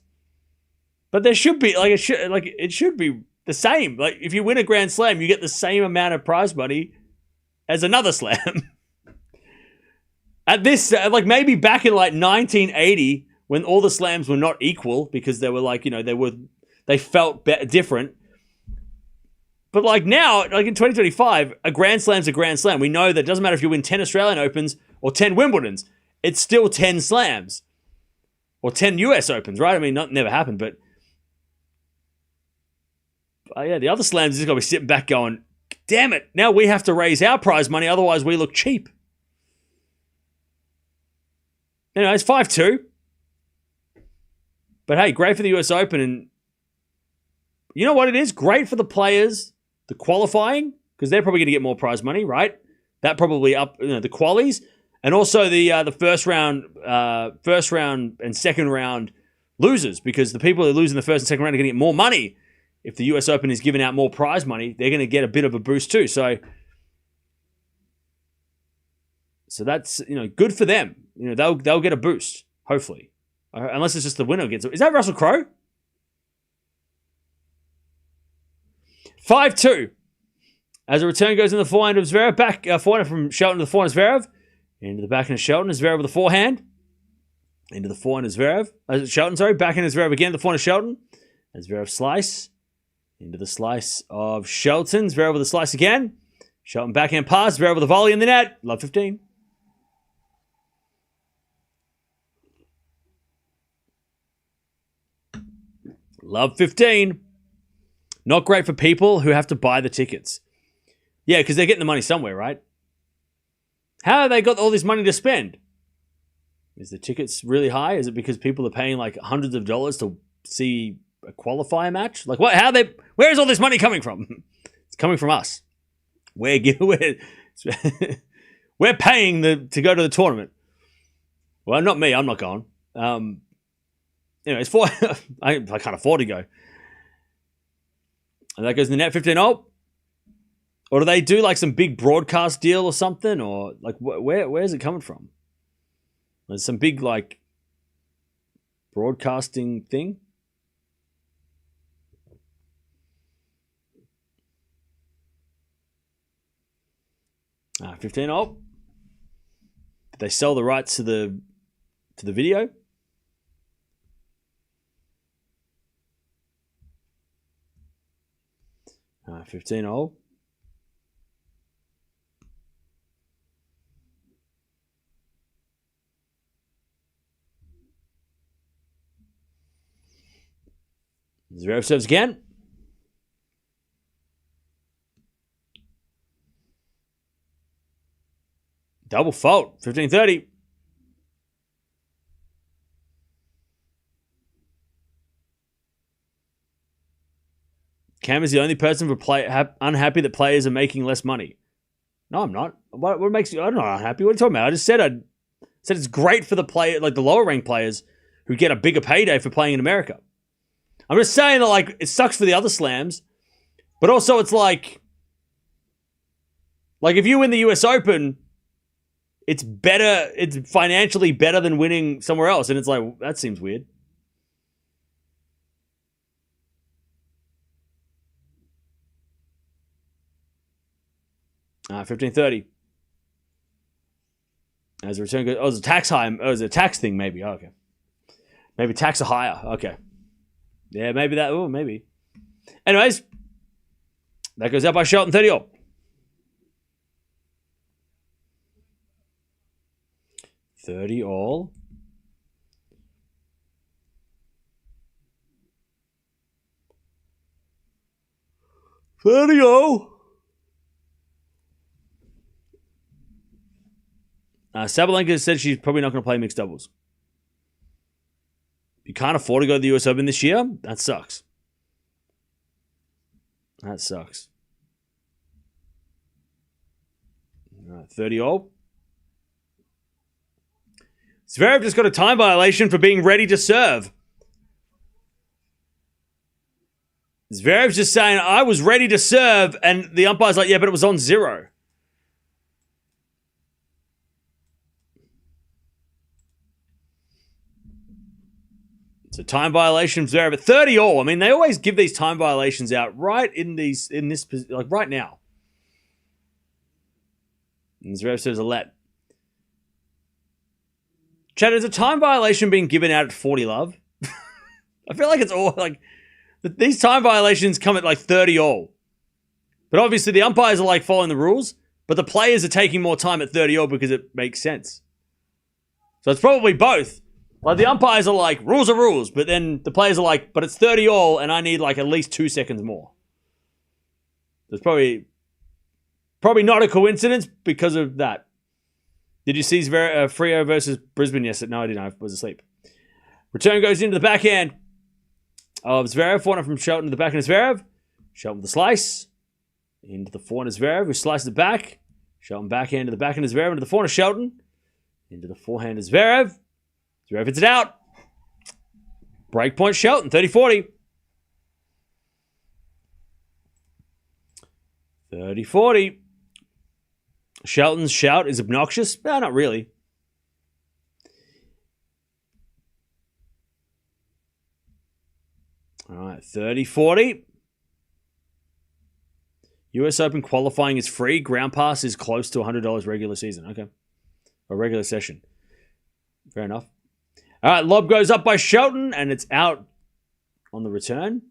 But there should be, it should be the same. If you win a Grand Slam, you get the same amount of prize money as another slam. At this, maybe back in 1980, when all the slams were not equal because they were they felt different. But now, in 2025, a Grand Slam's a Grand Slam. We know that it doesn't matter if you win 10 Australian Opens or 10 Wimbledons. It's still 10 slams. Or 10 US Opens, right? I mean, never happened, but yeah, the other slams just got to be sitting back going, damn it, now we have to raise our prize money, otherwise we look cheap. Anyway, it's 5-2. But hey, great for the US Open. And you know what it is? Great for the players, the qualifying, because they're probably going to get more prize money, right? That probably up the qualies. And also the first round and second round losers, because the people who lose in the first and second round are going to get more money. If the US Open is giving out more prize money, they're going to get a bit of a boost too. So that's good for them. They'll get a boost, hopefully, unless it's just the winner gets it. Is that Russell Crowe? 5-2. As a return goes in the forehand of Zverev, back forehand from Shelton to the forehand of Zverev, into the backhand of Shelton. Zverev with the forehand, into the forehand of Zverev. Shelton, sorry, backhand of Zverev again. The forehand of Shelton. As Zverev slice. Into the slice of Shelton. Zverev with a slice again. Shelton backhand pass. Zverev with a volley in the net. Love 15. Love 15. Not great for people who have to buy the tickets. Yeah, because they're getting the money somewhere, right? How have they got all this money to spend? Is the tickets really high? Is it because people are paying like hundreds of dollars to see a qualifier match? Like what? Where is all this money coming from? It's coming from us. We're paying to go to the tournament. Well, not me. I'm not going. It's for I can't afford to go. And that goes in the net 15. Oh, or do they do like some big broadcast deal or something? Or like where is it coming from? There's some big like broadcasting thing. 15. Oh, did they sell the rights to the video? All right, 15. Oh. Zverev serves again. Double fault. 15-30. Cam is the only person unhappy that players are making less money. No, I'm not. What makes you? I'm not unhappy. What are you talking about? I just said it's great for the player, like the lower ranked players who get a bigger payday for playing in America. I'm just saying that like it sucks for the other slams, but also it's like if you win the US Open, it's better. It's financially better than winning somewhere else, and it's like that seems weird. 15-30. As a return goes, it's a tax high. Oh, it's a tax thing, maybe. Oh, okay. Maybe tax are higher. Okay. Yeah, maybe that. Oh, maybe. Anyways, that goes out by Shelton 30-all. 30-all. Sabalenka said she's probably not going to play mixed doubles. You can't afford to go to the US Open this year? That sucks. 30-all. Zverev just got a time violation for being ready to serve. Zverev's just saying, I was ready to serve, and the umpire's like, yeah, but it was on 0. It's a time violation for Zverev at 30-all. I mean, they always give these time violations out right like right now. And Zverev says a let. Chad, is a time violation being given out at 40 love? I feel like it's all like these time violations come at like 30-all. But obviously the umpires are like following the rules, but the players are taking more time at 30-all because it makes sense. So it's probably both. Like the umpires are like, rules are rules, but then the players are like, but it's 30-all and I need like at least 2 seconds more. There's probably not a coincidence because of that. Did you see Frio versus Brisbane yesterday? No, I didn't. I was asleep. Return goes into the backhand of Zverev. Forehand from Shelton to the backhand of Zverev. Shelton with the slice. Into the forehand of Zverev, who slices it back. Shelton backhand to the backhand of Zverev. Into the forehand of Shelton. Into the forehand of Zverev. Zverev hits it out. Breakpoint Shelton, 30-40. 30-40. Shelton's shout is obnoxious. No, not really. All right, 30-40. US Open qualifying is free. Ground pass is close to $100 regular season. Okay. Or regular session. Fair enough. All right, lob goes up by Shelton, and it's out on the return.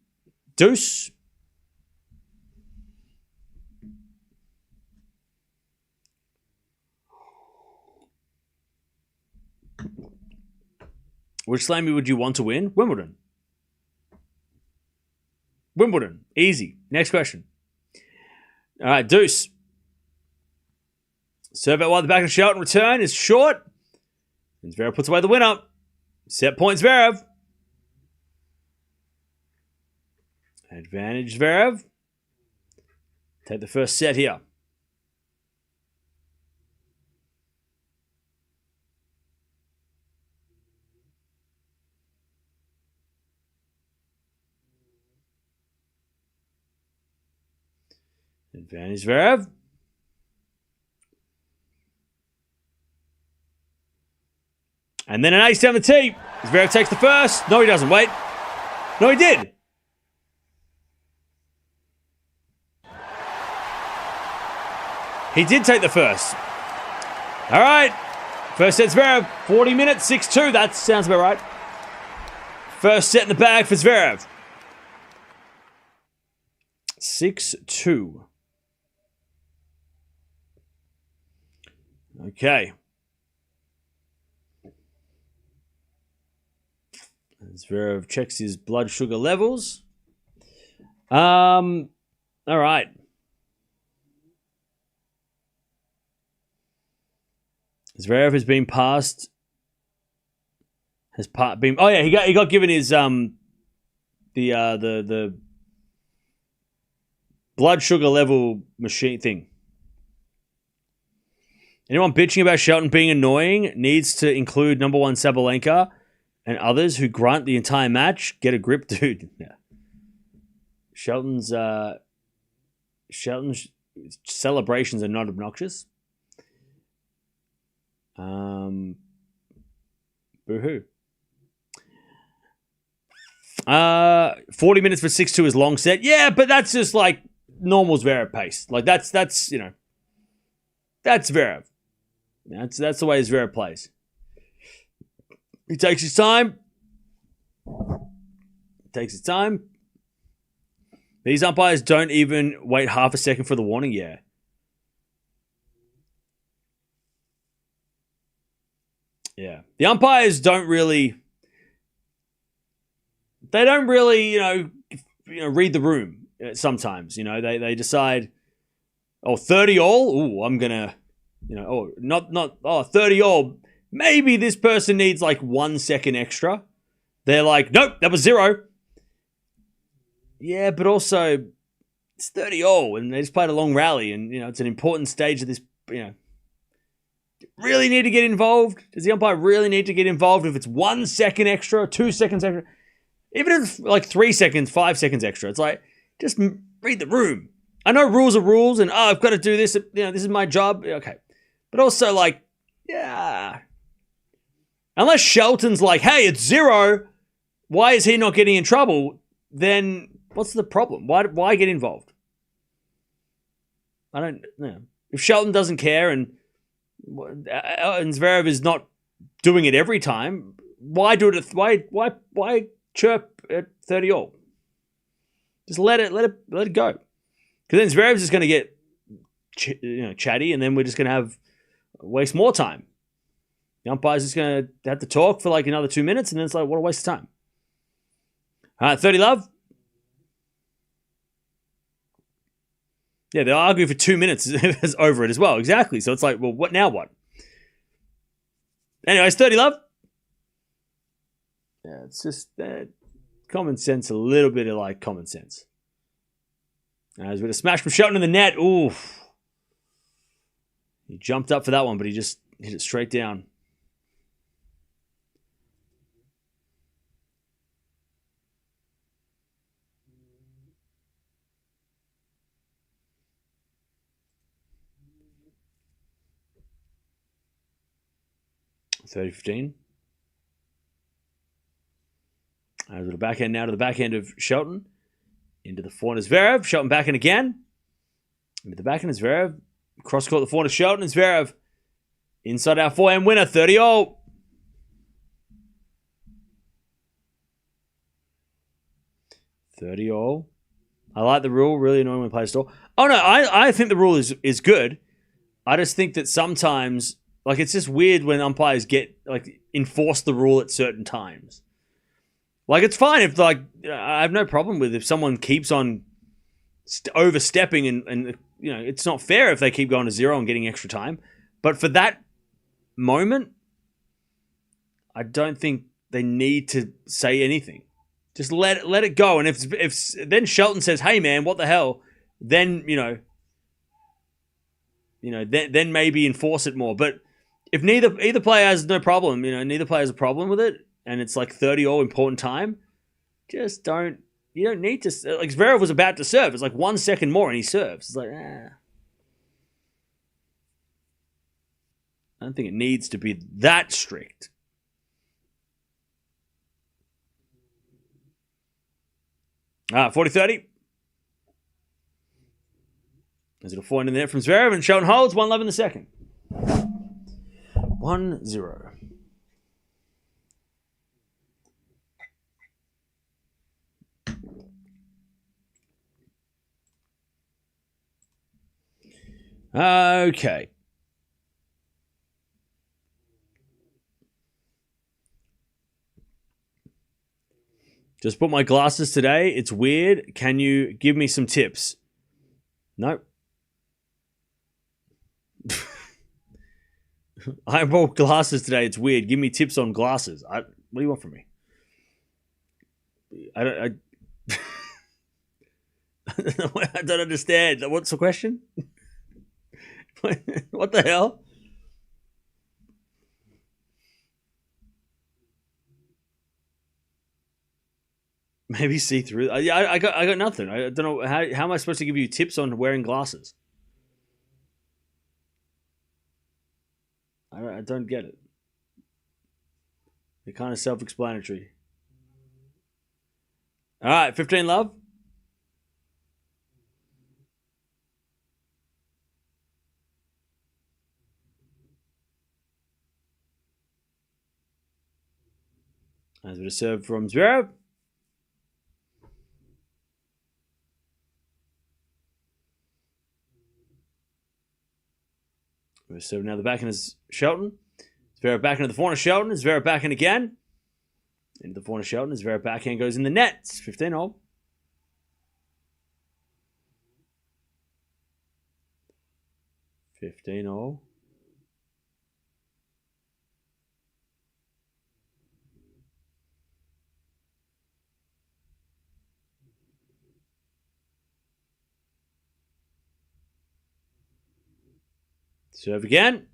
Deuce. Which slammy would you want to win? Wimbledon. Wimbledon. Easy. Next question. All right, Deuce. Serve out wide the back of Shelton. Return is short. And Zverev puts away the winner. Set point Zverev. Advantage Zverev. Take the first set here. Advantage Zverev. And then an ace down the tee. Zverev takes the first. No, he doesn't. Wait. No, he did. He did take the first. All right. First set Zverev. 40 minutes, 6-2. That sounds about right. First set in the bag for Zverev. 6-2. Okay. Zverev checks his blood sugar levels. All right. Zverev has been passed. Been. Oh yeah, he got given his the blood sugar level machine thing. Anyone bitching about Shelton being annoying needs to include number one Sabalenka and others who grunt the entire match. Get a grip, dude. Yeah. Shelton's celebrations are not obnoxious. Boo-hoo. 40 minutes for 6-2 is long set. Yeah, but that's just like normal Zverev pace. Like that's that's Zverev. That's the way Zverev plays. He takes his time. These umpires don't even wait half a second for the warning. Yeah. Yeah. The umpires don't really... They don't really, read the room sometimes. They decide, 30 all? Ooh, I'm going to, 30 all. Maybe this person needs like 1 second extra. They're like, nope, that was 0. Yeah, but also it's 30 all and they just played a long rally and, it's an important stage of this, Really need to get involved? Does the umpire really need to get involved if it's 1 second extra, 2 seconds extra? Even if it's like 3 seconds, 5 seconds extra. It's like, just read the room. I know rules are rules and, I've got to do this. This is my job. Okay. But also like, yeah. Unless Shelton's like, hey, it's 0. Why is he not getting in trouble? Then what's the problem? Why get involved? I don't know. If Shelton doesn't care and Zverev is not doing it every time, why do it? Why chirp at 30 all? Just let it go. Because then Zverev's just going to get chatty, and then we're just going to waste more time. The umpire's just going to have to talk for like another 2 minutes, and then it's like, what a waste of time. All right, 30 love. Yeah, they'll argue for 2 minutes over it as well. Exactly. So it's like, well, what now? What? Anyways, 30 love. Yeah, it's just common sense, a little bit of like common sense. As with a smash from Shelton in the net. Ooh. He jumped up for that one, but he just hit it straight down. $30-15. Over the backhand now to the backhand of Shelton. Into the forehand of Zverev. Shelton backhand again. Into the backhand of Zverev. Cross court the forehand of Shelton and Zverev. Inside our forehand winner, 30 all. I like the rule. Really annoying when players stall. Oh no, I think the rule is good. I just think that sometimes, like, it's just weird when umpires enforce the rule at certain times. Like, it's fine if, like, I have no problem with if someone keeps on overstepping and it's not fair if they keep going to 0 and getting extra time. But for that moment, I don't think they need to say anything. Just let it go. And if then Shelton says, "Hey man, what the hell?" Then then maybe enforce it more. But if either player has no problem, neither player has a problem with it, and it's like 30-all important time, just don't. You don't need to. Like, Zverev was about to serve. It's like 1 second more and he serves. It's like, I don't think it needs to be that strict. Ah, 40-30. There's a point in there from Zverev, and Shelton holds 1 love in the second. 1-0. Okay. Just bought my glasses today. It's weird. Can you give me some tips? Nope. I bought glasses today. It's weird. Give me tips on glasses. What do you want from me? I don't understand. What's the question? What the hell? Maybe see through. I got nothing. I don't know how am I supposed to give you tips on wearing glasses? I don't get it. They're kind of self-explanatory. All right, 15 love. As a serve from Zverev. So now the backhand is Shelton. Zverev back into the corner. Shelton. Zverev backhand again. Into the corner. Shelton. Zverev backhand goes in the net. It's 15-all. Serve again.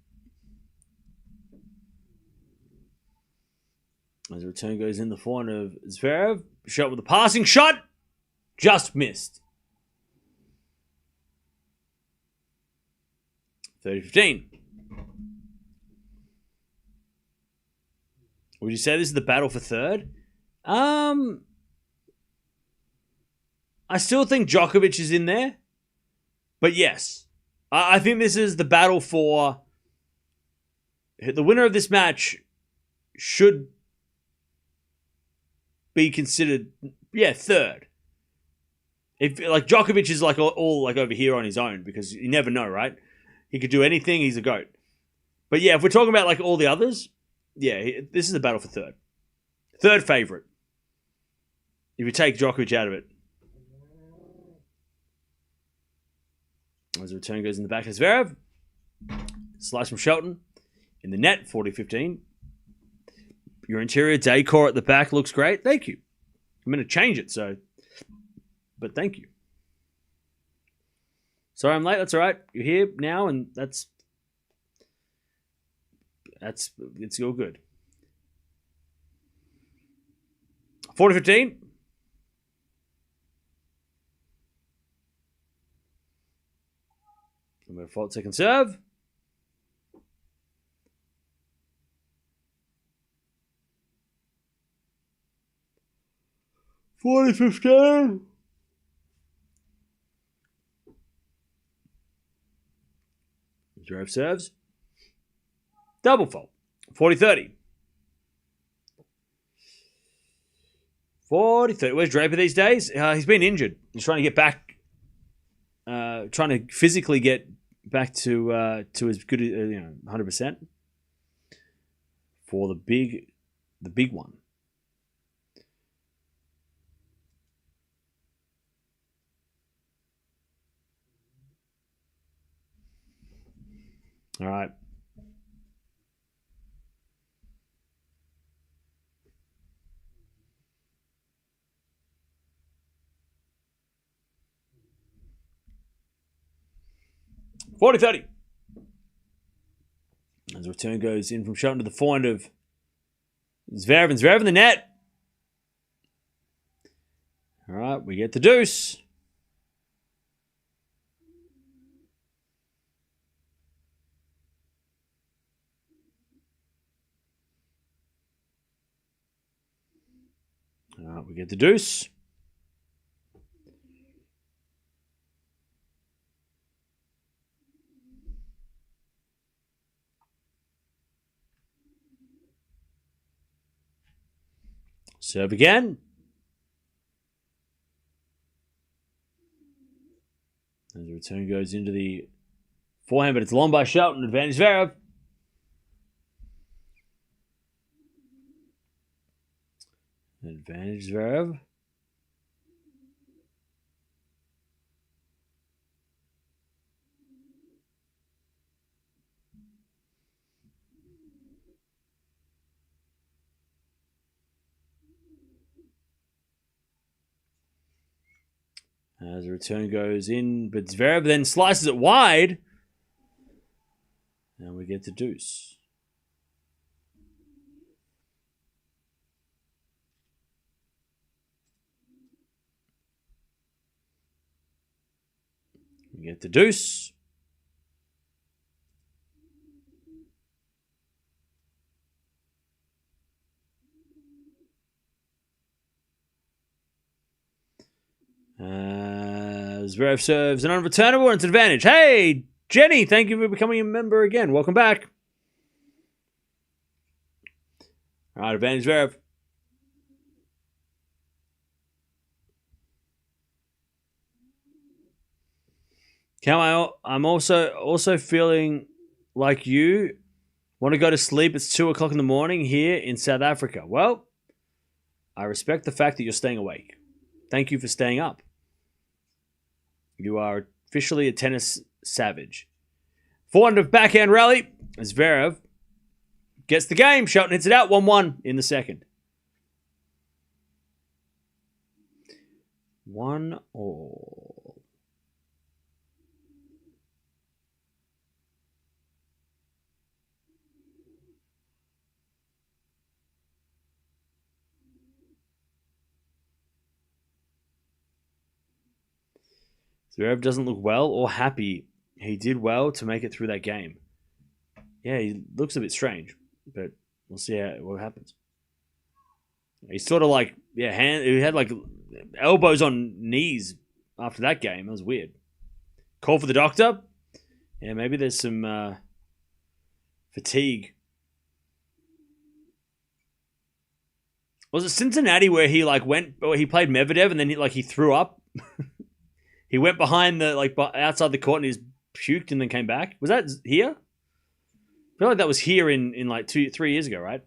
As the return goes in the forehand of Zverev. Shot with a passing shot. Just missed. 30-15. Would you say this is the battle for third? I still think Djokovic is in there. But yes. I think this is the battle for... The winner of this match should be considered, third. If like Djokovic is like all like over here on his own, because you never know, right? He could do anything. He's a GOAT. But yeah, if we're talking about like all the others, this is a battle for third. Third favorite. If you take Djokovic out of it. As the return goes in the back of Zverev. Slice from Shelton. In the net, 40-15. Your interior decor at the back looks great. Thank you. I'm going to change it, but thank you. Sorry I'm late. That's all right. You're here now, and it's all good. 40-15. I'm going to fault second serve. $40-15. Zverev serves. Double fault. 40-30. 40-30. Where's Draper these days? He's been injured. He's trying to get back. Trying to physically get back to as good as 100% for the big one. All right. $40-30. As the return goes in from Shelton to the forehand of Zverev, and Zverev in the net. All right, we get the deuce. All right, we get the deuce. Serve again. As the return goes into the forehand, but it's long by Shelton. Advantage Zverev. Advantage Zverev. As the return goes in, but Zverev then slices it wide. And we get the deuce. We get the deuce. Zverev serves an unreturnable, and it's an advantage. Hey, Jenny, thank you for becoming a member again. Welcome back. All right, advantage Zverev. Cam, I'm also feeling like you want to go to sleep. It's 2 o'clock in the morning here in South Africa. Well, I respect the fact that you're staying awake. Thank you for staying up. You are officially a tennis savage. 400 backhand rally. Zverev gets the game. Shelton hits it out 1-1 in the second. 1-1. Zverev doesn't look well or happy. He did well to make it through that game. Yeah, he looks a bit strange, but we'll see what happens. He's sort of like, he had like elbows on knees after that game. That was weird. Call for the doctor. Yeah, maybe there's some fatigue. Was it Cincinnati where he he played Medvedev and then he threw up? He went behind outside the court and he's puked and then came back. Was that here? I feel like that was here in 2-3 years ago, right?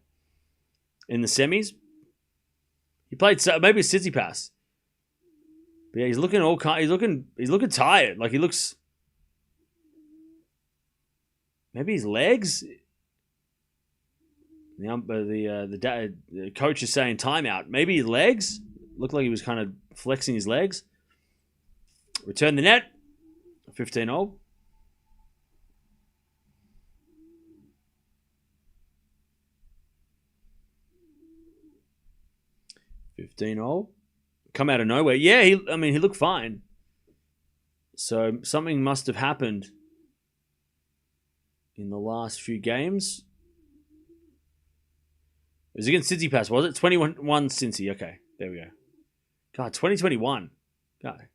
In the semis. He played maybe a City Pass. But yeah, he's looking he's looking tired. Like he looks. Maybe his legs. The coach is saying timeout. Maybe his legs looked like he was kind of flexing his legs. Return the net. 15-0. Come out of nowhere. Yeah, he looked fine. So something must have happened in the last few games. It was against City Pass, was it? 21 Cincy. Okay, there we go. God, 2021. God.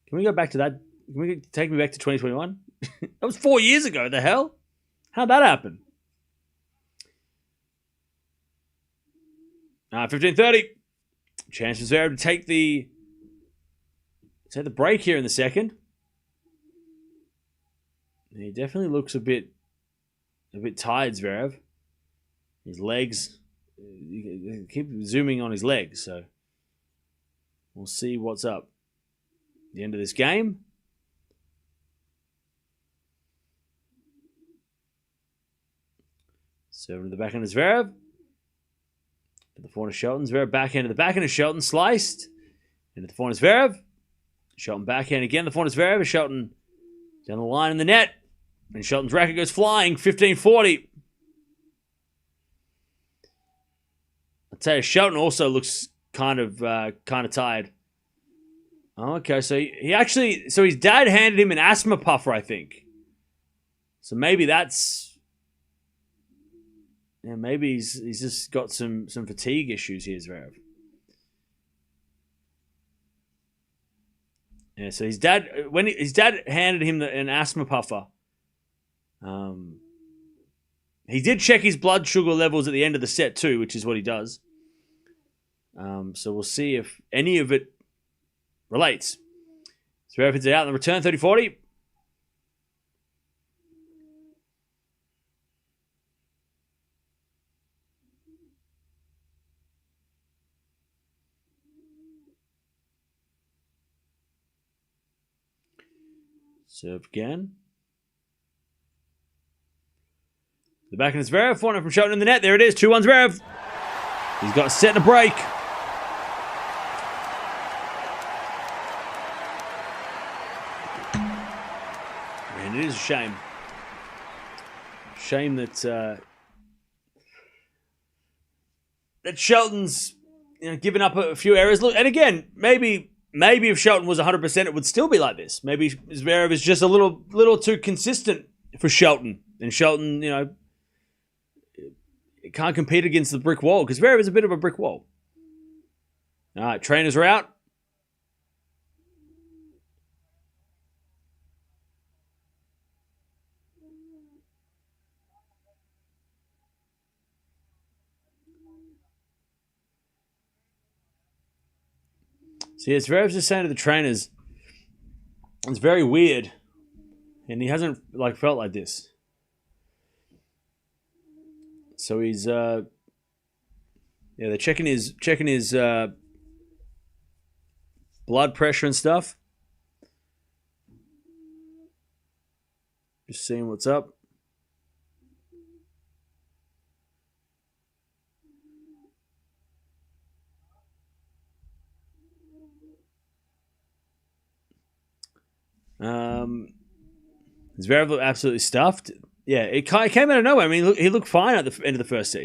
Can we go back to that? Can we take me back to 2021? That was 4 years ago. The hell? How'd that happen? 15-30. Chance for Zverev to take the break here in the second. He definitely looks a bit tired, Zverev. His legs, you keep zooming on his legs, so we'll see what's up. The end of this game. Serving to the backhand of Zverev. To the forehand of Shelton. Zverev backhand to the backhand of Shelton. Sliced. Into the forehand of Zverev. Shelton backhand again. The forehand of Zverev. Shelton down the line in the net. And Shelton's racket goes flying. 15-40. I'll tell you, Shelton also looks kind of tired. Oh, okay, so his dad handed him an asthma puffer, I think. So maybe that's, maybe he's just got some fatigue issues here, Zverev. Yeah, so his dad handed him an asthma puffer. He did check his blood sugar levels at the end of the set too, which is what he does. So we'll see if any of it relates. Zverev hits it out in the return, 30-40. Serve again. The backhand is Zverev, forehand from Shelton in the net. There it is, 2-1 Zverev. He's got a set and a break. Man, it is a shame. Shame that that Shelton's given up a few errors. Look, and again, maybe if Shelton was 100%, it would still be like this. Maybe Zverev is just a little too consistent for Shelton, and Shelton, can't compete against the brick wall because Zverev is a bit of a brick wall. All right, trainers are out. See, Zverev's just saying to the trainers, it's very weird, and he hasn't felt like this. So he's they're checking his blood pressure and stuff. Just seeing what's up. Zverev looked absolutely stuffed. Yeah, it came out of nowhere. I mean, he looked fine at the end of the first set,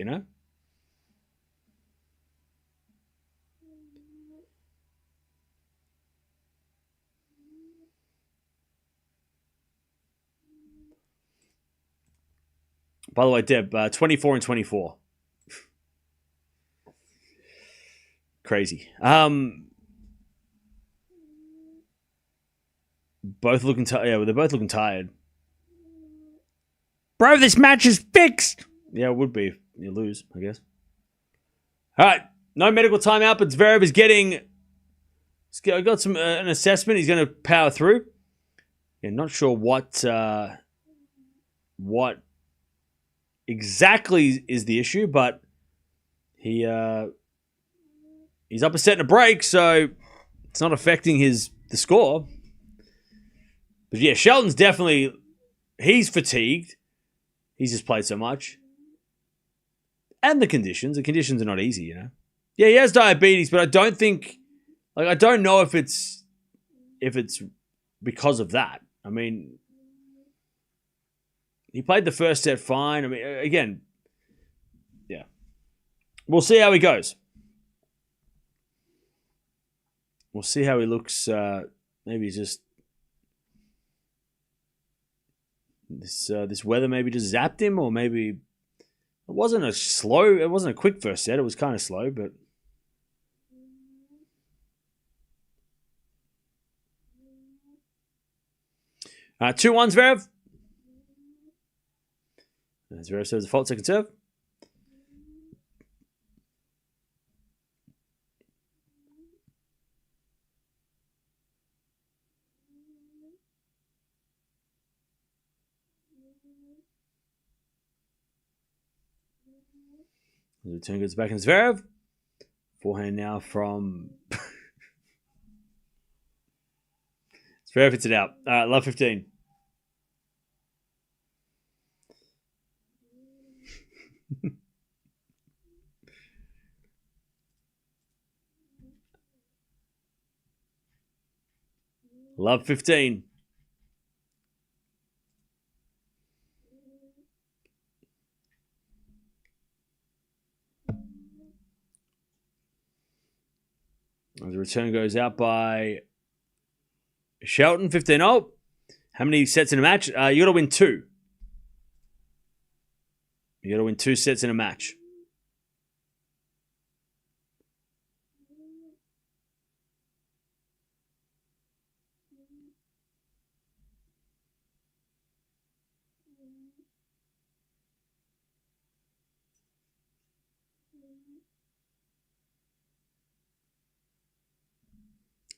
By the way, Deb, 24 and 24. Crazy. Both looking tired. Yeah, they're both looking tired. Bro, this match is fixed. Yeah, it would be if you lose, I guess. All right, no medical timeout, but Zverev is getting. I got some an assessment. He's going to power through. Yeah, not sure what exactly is the issue, but he's up a set and a break, so it's not affecting the score. But yeah, Shelton's definitely he's fatigued. He's just played so much. And the conditions are not easy, Yeah, he has diabetes, but I don't think I don't know if it's because of that. I mean, he played the first set fine. I mean, again, yeah. We'll see how he goes. We'll see how he looks. Maybe he's just this weather maybe just zapped him, or maybe it wasn't a quick first set. It was kind of slow, but all right, 2-1 Zverev. Zverev serves a fault, second serve. The return goes back in Zverev. Forehand now from Zverev hits it out. All right, love 15. Love 15. The return goes out by Shelton, 15. Oh, how many sets in a match? You got to win 2. You got to win 2 sets in a match.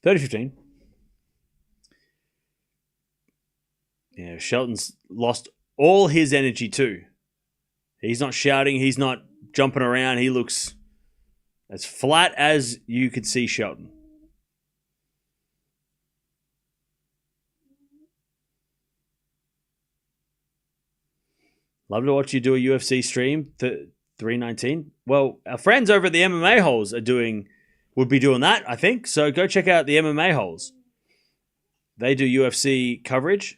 $30-15. Yeah, Shelton's lost all his energy too. He's not shouting. He's not jumping around. He looks as flat as you could see Shelton. Love to watch you do a UFC stream. 319. Well, our friends over at the MMA holes would be doing that, I think. So go check out the MMA holes. They do UFC coverage.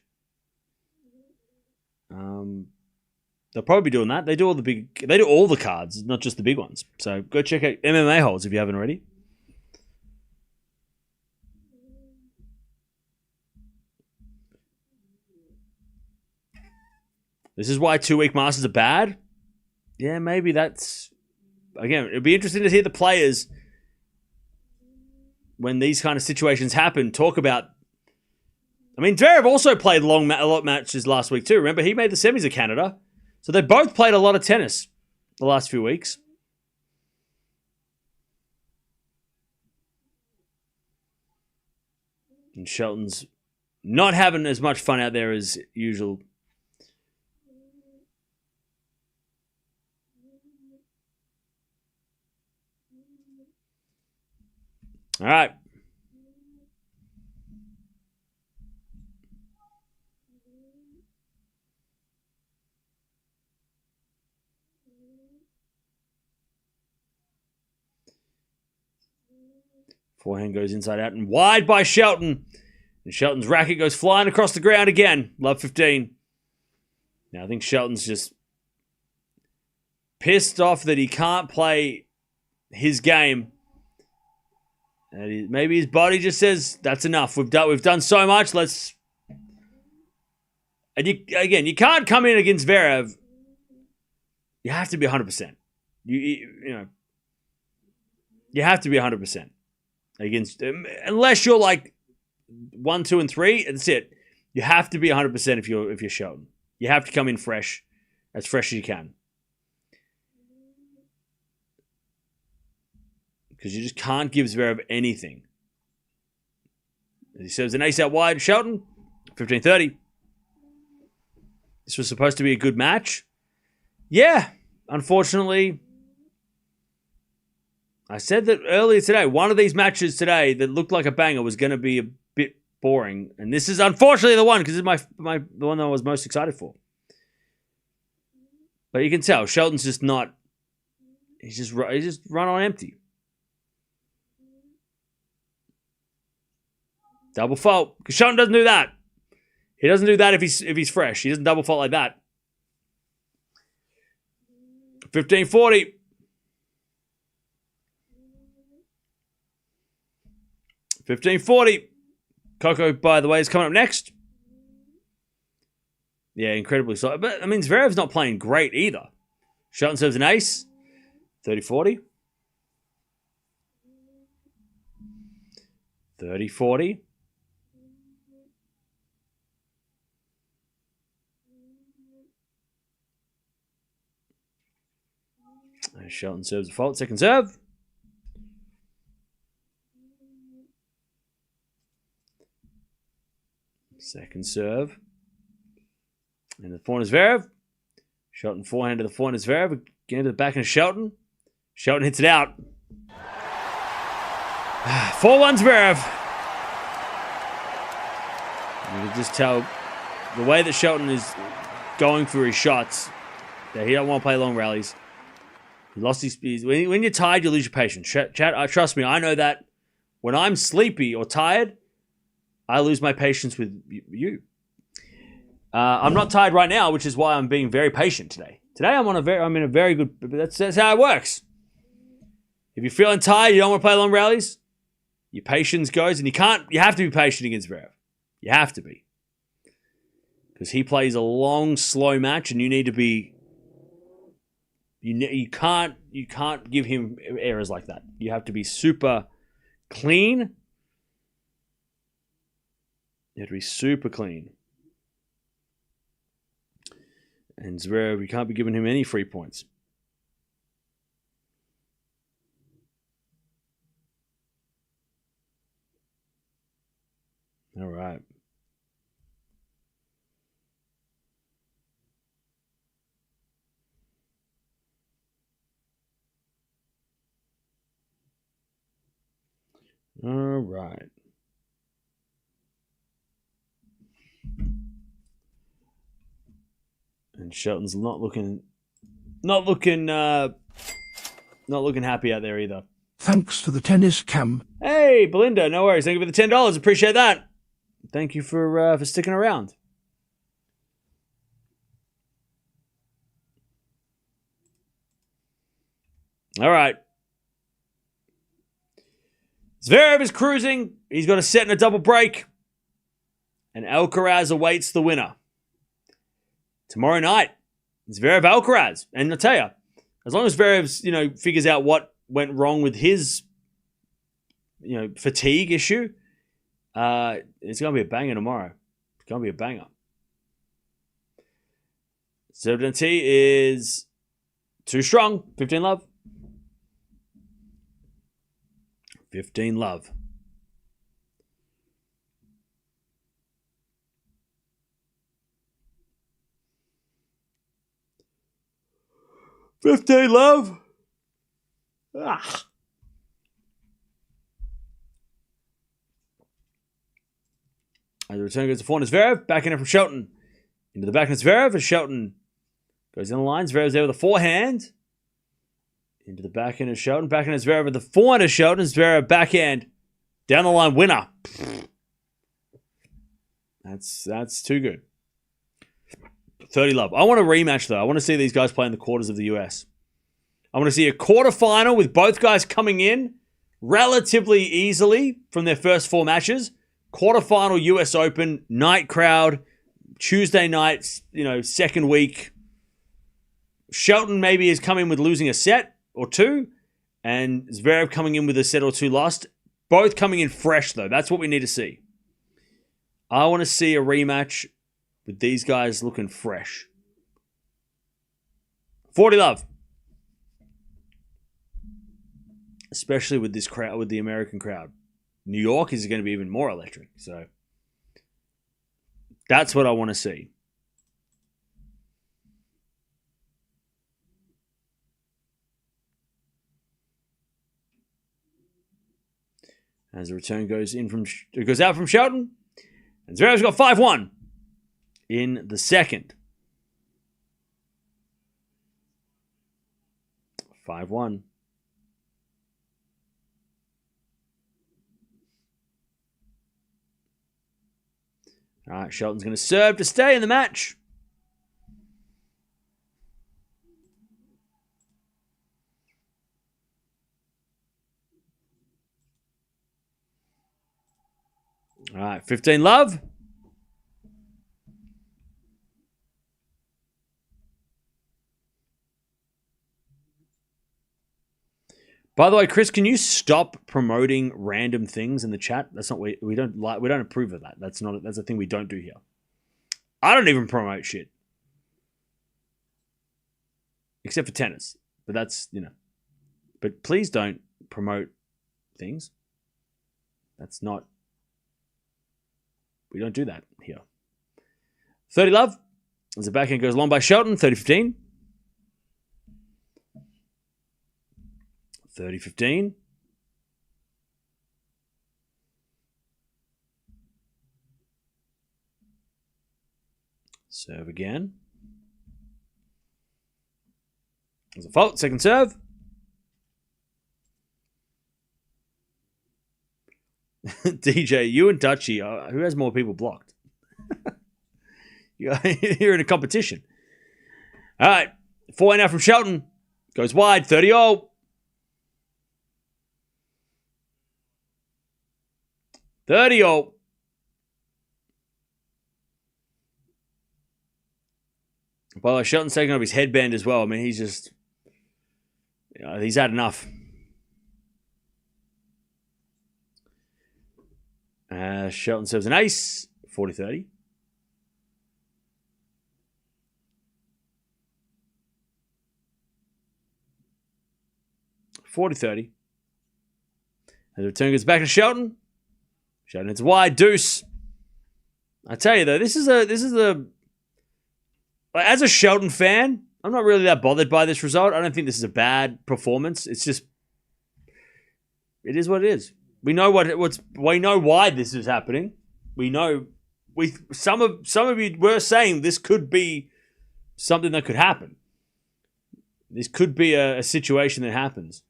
They'll probably be doing that. They do all the cards, not just the big ones. So go check out MMA holes if you haven't already. This is why 2-week masters are bad. Yeah, maybe that's... Again, it'd be interesting to hear the players, when these kind of situations happen, talk about... I mean, Zverev also played a lot of matches last week too. Remember, he made the semis of Canada. So they both played a lot of tennis the last few weeks. And Shelton's not having as much fun out there as usual. All right. Forehand goes inside out and wide by Shelton. And Shelton's racket goes flying across the ground again. Love 15. Now I think Shelton's just pissed off that he can't play his game. And maybe his body just says, that's enough. We've done so much. Let's... And you can't come in against Zverev. You have to be 100%. You have to be 100%. Against, unless you're like 1, 2, and 3, that's it. You have to be 100% if you're Shelton. You have to come in fresh, as fresh as you can, because you just can't give Zverev anything. He serves an ace out wide. Shelton, 15-30. This was supposed to be a good match. Yeah, unfortunately. I said that earlier today. One of these matches today that looked like a banger was going to be a bit boring, and this is unfortunately the one, because this is the one that I was most excited for. But you can tell Shelton's just not. He's just run on empty. Double fault, because Shelton doesn't do that. He doesn't do that if he's fresh. He doesn't double fault like that. 15-40. 15-40. Coco, by the way, is coming up next. Yeah, incredibly solid. But, I mean, Zverev's not playing great either. Shelton serves an ace. 30-40. 30-40. Shelton serves a fault. Second serve. Second serve. And the forehand is Zverev. Shelton forehand to the forehand is Zverev. Again to the back of Shelton. Shelton hits it out. 4-1 Zverev. You can just tell the way that Shelton is going for his shots that he don't want to play long rallies. He lost his speed. When you're tired, you lose your patience. Trust me, I know that. When I'm sleepy or tired, I lose my patience with you. I'm not tired right now, which is why I'm being very patient today. Today I'm in a very good. That's how it works. If you're feeling tired, you don't want to play long rallies. Your patience goes, and you have to be patient against Zverev. You have to be. Because he plays a long, slow match, and you need to be. You can't give him errors like that. You have to be super clean. You have to be super clean. And Zverev, you can't be giving him any free points. All right. All right. And Shelton's not looking happy out there either. Thanks for the tennis cam. Hey, Belinda, no worries. Thank you for the $10. Appreciate that. Thank you for sticking around. All right. Zverev is cruising. He's got a set and a double break. And Alcaraz awaits the winner. Tomorrow night, Zverev Alcaraz. And I'll tell you, as long as Zverev, figures out what went wrong with his, fatigue issue, it's going to be a banger tomorrow. It's going to be a banger. Cincinnati is too strong. 15 love. 15 love. $15 love. As the return goes to forehand, Zverev. Back in it from Shelton. Into the backhand, Zverev. As Shelton goes in the line. Zverev's there with a forehand. Into the backhand of Shelton. Backhand of Zverev with the forehand of Shelton. Zverev backhand. Down the line, winner. That's too good. 30 love. I want a rematch, though. I want to see these guys play in the quarters of the US. I want to see a quarterfinal with both guys coming in relatively easily from their first 4 matches. Quarterfinal US Open, night crowd, Tuesday night, second week. Shelton maybe is coming with losing a set or 2, and Zverev coming in with a set or 2 lost. Both coming in fresh, though. That's what we need to see. I want to see a rematch with these guys looking fresh. 40 love. Especially with this crowd, with the American crowd. New York is going to be even more electric. So that's what I want to see. As the return goes out from Shelton. And Zverev's got 5-1 in the second. 5-1. All right, Shelton's going to serve to stay in the match. All right, 15 love. By the way, Chris, can you stop promoting random things in the chat? That's not we don't like. We don't approve of that. That's a thing we don't do here. I don't even promote shit, except for tennis. But that's But please don't promote things. That's not. We don't do that here. 30 love. As the backhand goes long by Shelton. 30-15. 30-15. Serve again. There's a fault. Second serve. DJ, you and Dutchy, who has more people blocked? You're in a competition. All right. 4 now from Shelton. Goes wide. 30-all. 30-all. By the way, Shelton's taking off his headband as well. I mean, he's just... he's had enough. Shelton serves an ace. 40-30. And the return goes back to Shelton. Shelton hits wide. Deuce. I tell you though, this is a as a Shelton fan, I'm not really that bothered by this result. I don't think this is a bad performance. It's just, it is what it is. We know we know why this is happening. We know some of you were saying this could be something that could happen. This could be a situation that happens.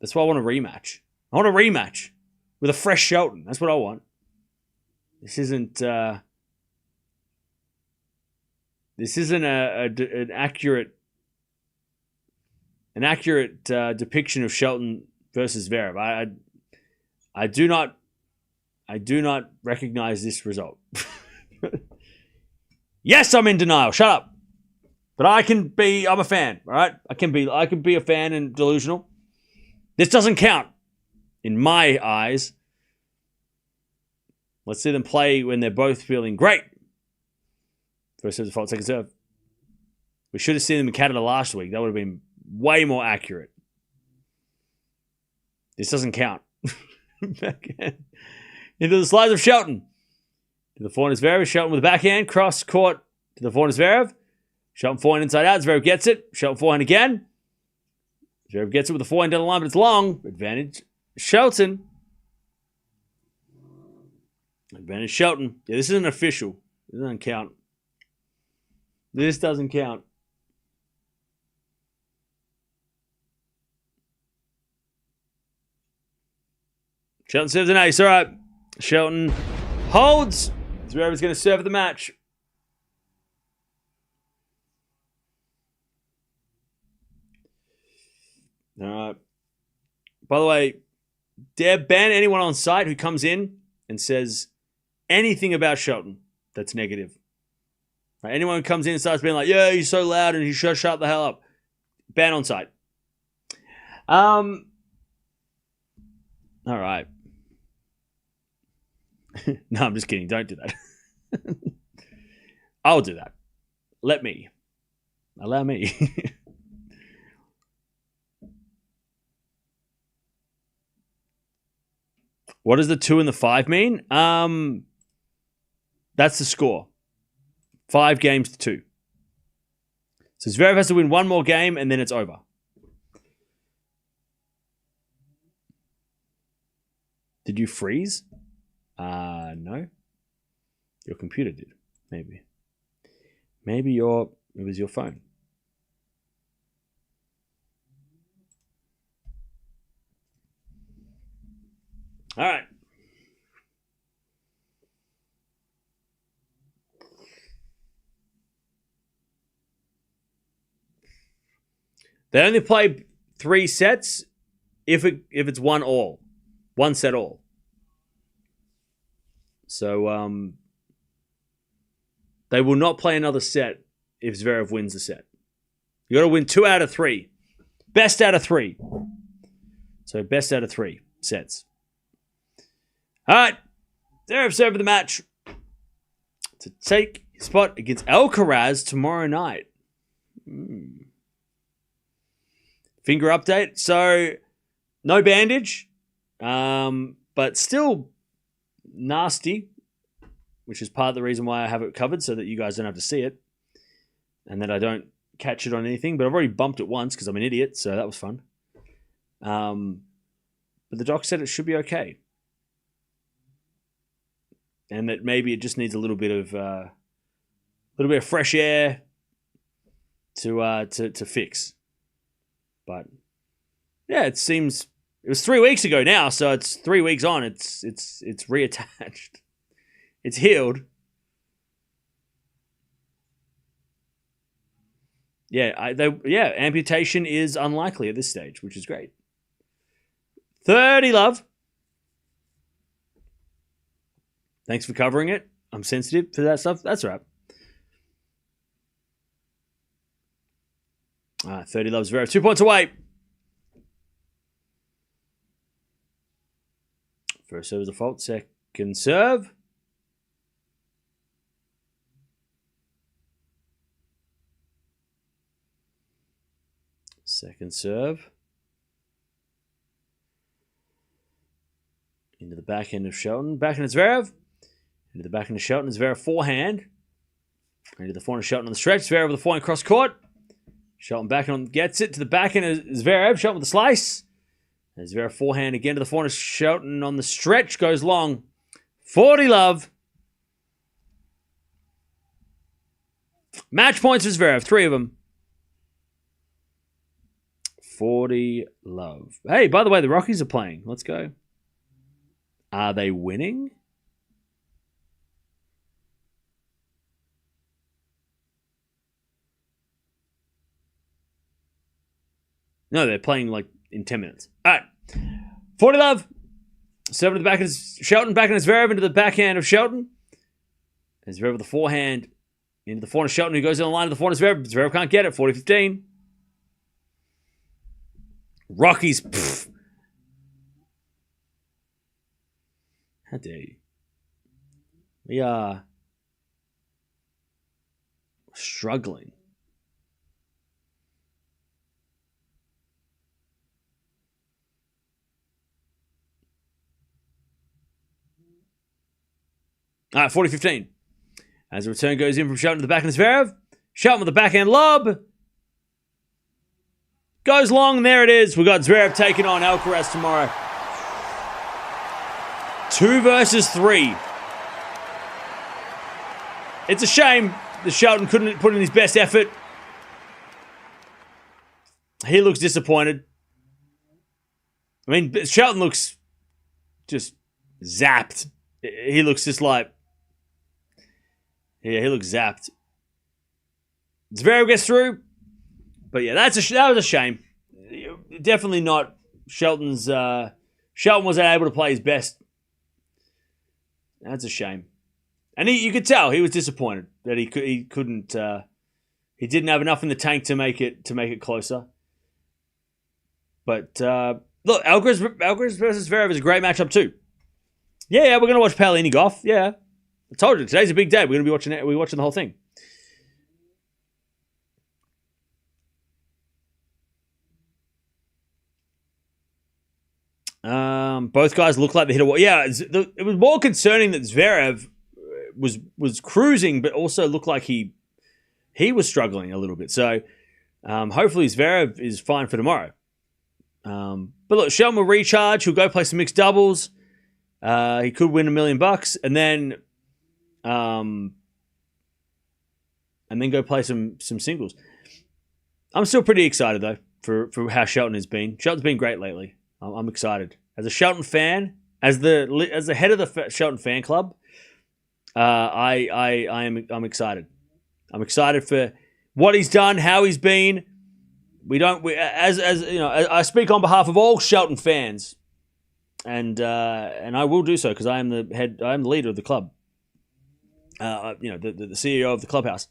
That's why I want a rematch. I want a rematch with a fresh Shelton. That's what I want. This isn't an accurate depiction of Shelton versus Zverev. I do not recognize this result. Yes, I'm in denial. Shut up. But I'm a fan, all right? I can be a fan and delusional. This doesn't count in my eyes. Let's see them play when they're both feeling great. First serve, default, second serve. We should have seen them in Canada last week. That would have been way more accurate. This doesn't count. Backhand. Into the slides of Shelton. To the forehand is Zverev. Shelton with a backhand. Cross court to the forehand is Zverev. Shelton forehand inside out. Zverev gets it. Shelton forehand again. Zverev gets it with the forehand down the line, but it's long. Advantage Shelton. Advantage Shelton. Yeah, this isn't official. This doesn't count. This doesn't count. Shelton serves an ace. All right. Shelton holds. Zverev's going to serve the match. All right. By the way, dare ban anyone on site who comes in and says anything about Shelton that's negative. Right? Anyone who comes in and starts being like, yeah, he's so loud and he should shut the hell up. Ban on site. All right. No, I'm just kidding. Don't do that. I'll do that. Let me. Allow me. What does the 2 and the 5 mean? That's the score. 5 games to 2. So Zverev has to win one more game and then it's over. Did you freeze? No. Your computer did. Maybe. Maybe it was your phone. All right. They only play 3 sets if it's 1-all. 1 set all. So they will not play another set if Zverev wins the set. You got to win 2 out of 3. Best out of 3. So best out of 3 sets. All right. Zverev served the match to take his spot against Alcaraz tomorrow night. Finger update. So no bandage, but still nasty, which is part of the reason why I have it covered so that you guys don't have to see it and that I don't catch it on anything. But I've already bumped it once because I'm an idiot, so that was fun. But the doc said it should be okay. And that maybe it just needs a little bit of fresh air to fix. But yeah, it seems It was 3 weeks ago now, so it's 3 weeks on. It's reattached. It's healed. Amputation is unlikely at this stage, which is great. 30 love. Thanks for covering it. I'm sensitive to that stuff. That's right. 30 loves Zverev. 2 points away. First serve is a fault. Second serve. Second serve. Into the backhand of Shelton. Backhand of Zverev. Into the backhand of Shelton. Zverev forehand. Into the forehand of Shelton on the stretch. Zverev with the forehand cross court. Shelton backhand gets it to the backhand of Zverev. Shelton with the slice. And Zverev forehand again to the forehand of Shelton on the stretch. Goes long. 40 love. Match points for Zverev. 3 of them. 40 love. Hey, by the way, the Rockies are playing. Let's go. Are they winning? No, they're playing like in 10 minutes. All right. 40 love. 7 to the back of Shelton. Backhand of Zverev into the backhand of Shelton. And Zverev with the forehand into the forehand of Shelton, who goes in the line of the forehand of Zverev. Zverev can't get it. 40-15. Rockies. Pfft. How dare you? We are struggling. All right, 40-15. As the return goes in from Shelton to the backhand of Zverev. Shelton with the backhand lob. Goes long, and there it is. We got Zverev taking on Alcaraz tomorrow. 2 versus 3. It's a shame that Shelton couldn't put in his best effort. He looks disappointed. I mean, Shelton looks just zapped. He looks just like... Yeah, he looks zapped. Zverev gets through. But yeah, that was a shame. Definitely not Shelton's... Shelton wasn't able to play his best. That's a shame. And you could tell he was disappointed that he couldn't... he didn't have enough in the tank to make it closer. But look, Alcaraz versus Zverev is a great matchup too. Yeah, we're gonna watch Paolini Gauff. Yeah, I told you today's a big day. We're gonna be watching it. We're watching the whole thing. Both guys look like they hit a wall. Yeah, it was more concerning that Zverev was cruising, but also looked like he was struggling a little bit. So hopefully Zverev is fine for tomorrow. But look, Shelton will recharge. He'll go play some mixed doubles. He could win $1 million, and then go play some singles. I'm still pretty excited though for how Shelton has been. Shelton's been great lately. I'm excited as a Shelton fan, as the head of the Shelton fan club. I'm excited. I'm excited for what he's done, how he's been. As you know, I speak on behalf of all Shelton fans, and I will do so because I am the leader of the club. The CEO of the clubhouse.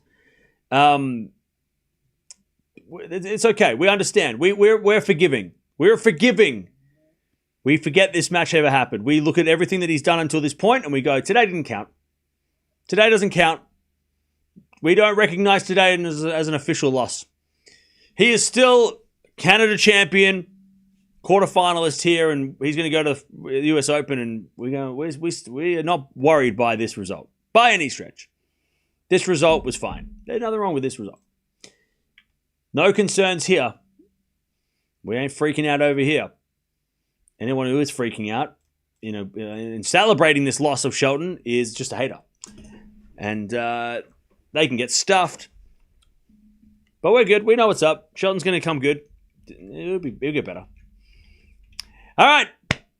It's okay. We understand. We're forgiving. We're forgiving. We forget this match ever happened. We look at everything that he's done until this point, and we go, today didn't count. Today doesn't count. We don't recognize today as an official loss. He is still Canada champion, quarterfinalist here, and he's going to go to the US Open, and we are not worried by this result, by any stretch. This result was fine. There's nothing wrong with this result. No concerns here. We ain't freaking out over here. Anyone who is freaking out, and celebrating this loss of Shelton is just a hater. And they can get stuffed. But we're good. We know what's up. Shelton's going to come good. It'll get better. All right.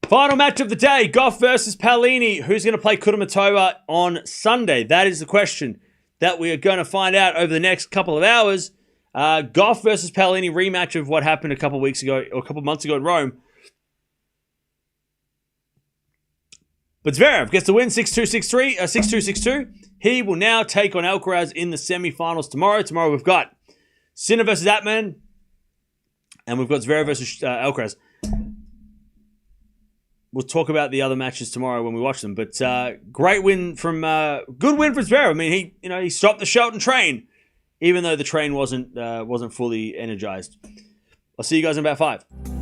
Final match of the day. Gauff versus Paolini. Who's going to play Kudermetova on Sunday? That is the question that we are going to find out over the next couple of hours. Gauff versus Paolini rematch of what happened a couple of weeks ago or a couple of months ago in Rome. But Zverev gets the win 6-2, 6-3, 6-2, 6-2. He will now take on Alcaraz in the semifinals tomorrow. Tomorrow we've got Sinner versus Atman, and we've got Zverev versus Alcaraz. We'll talk about the other matches tomorrow when we watch them. But great win from good win for Zverev. I mean, he stopped the Shelton train, even though the train wasn't fully energized. I'll see you guys in about 5.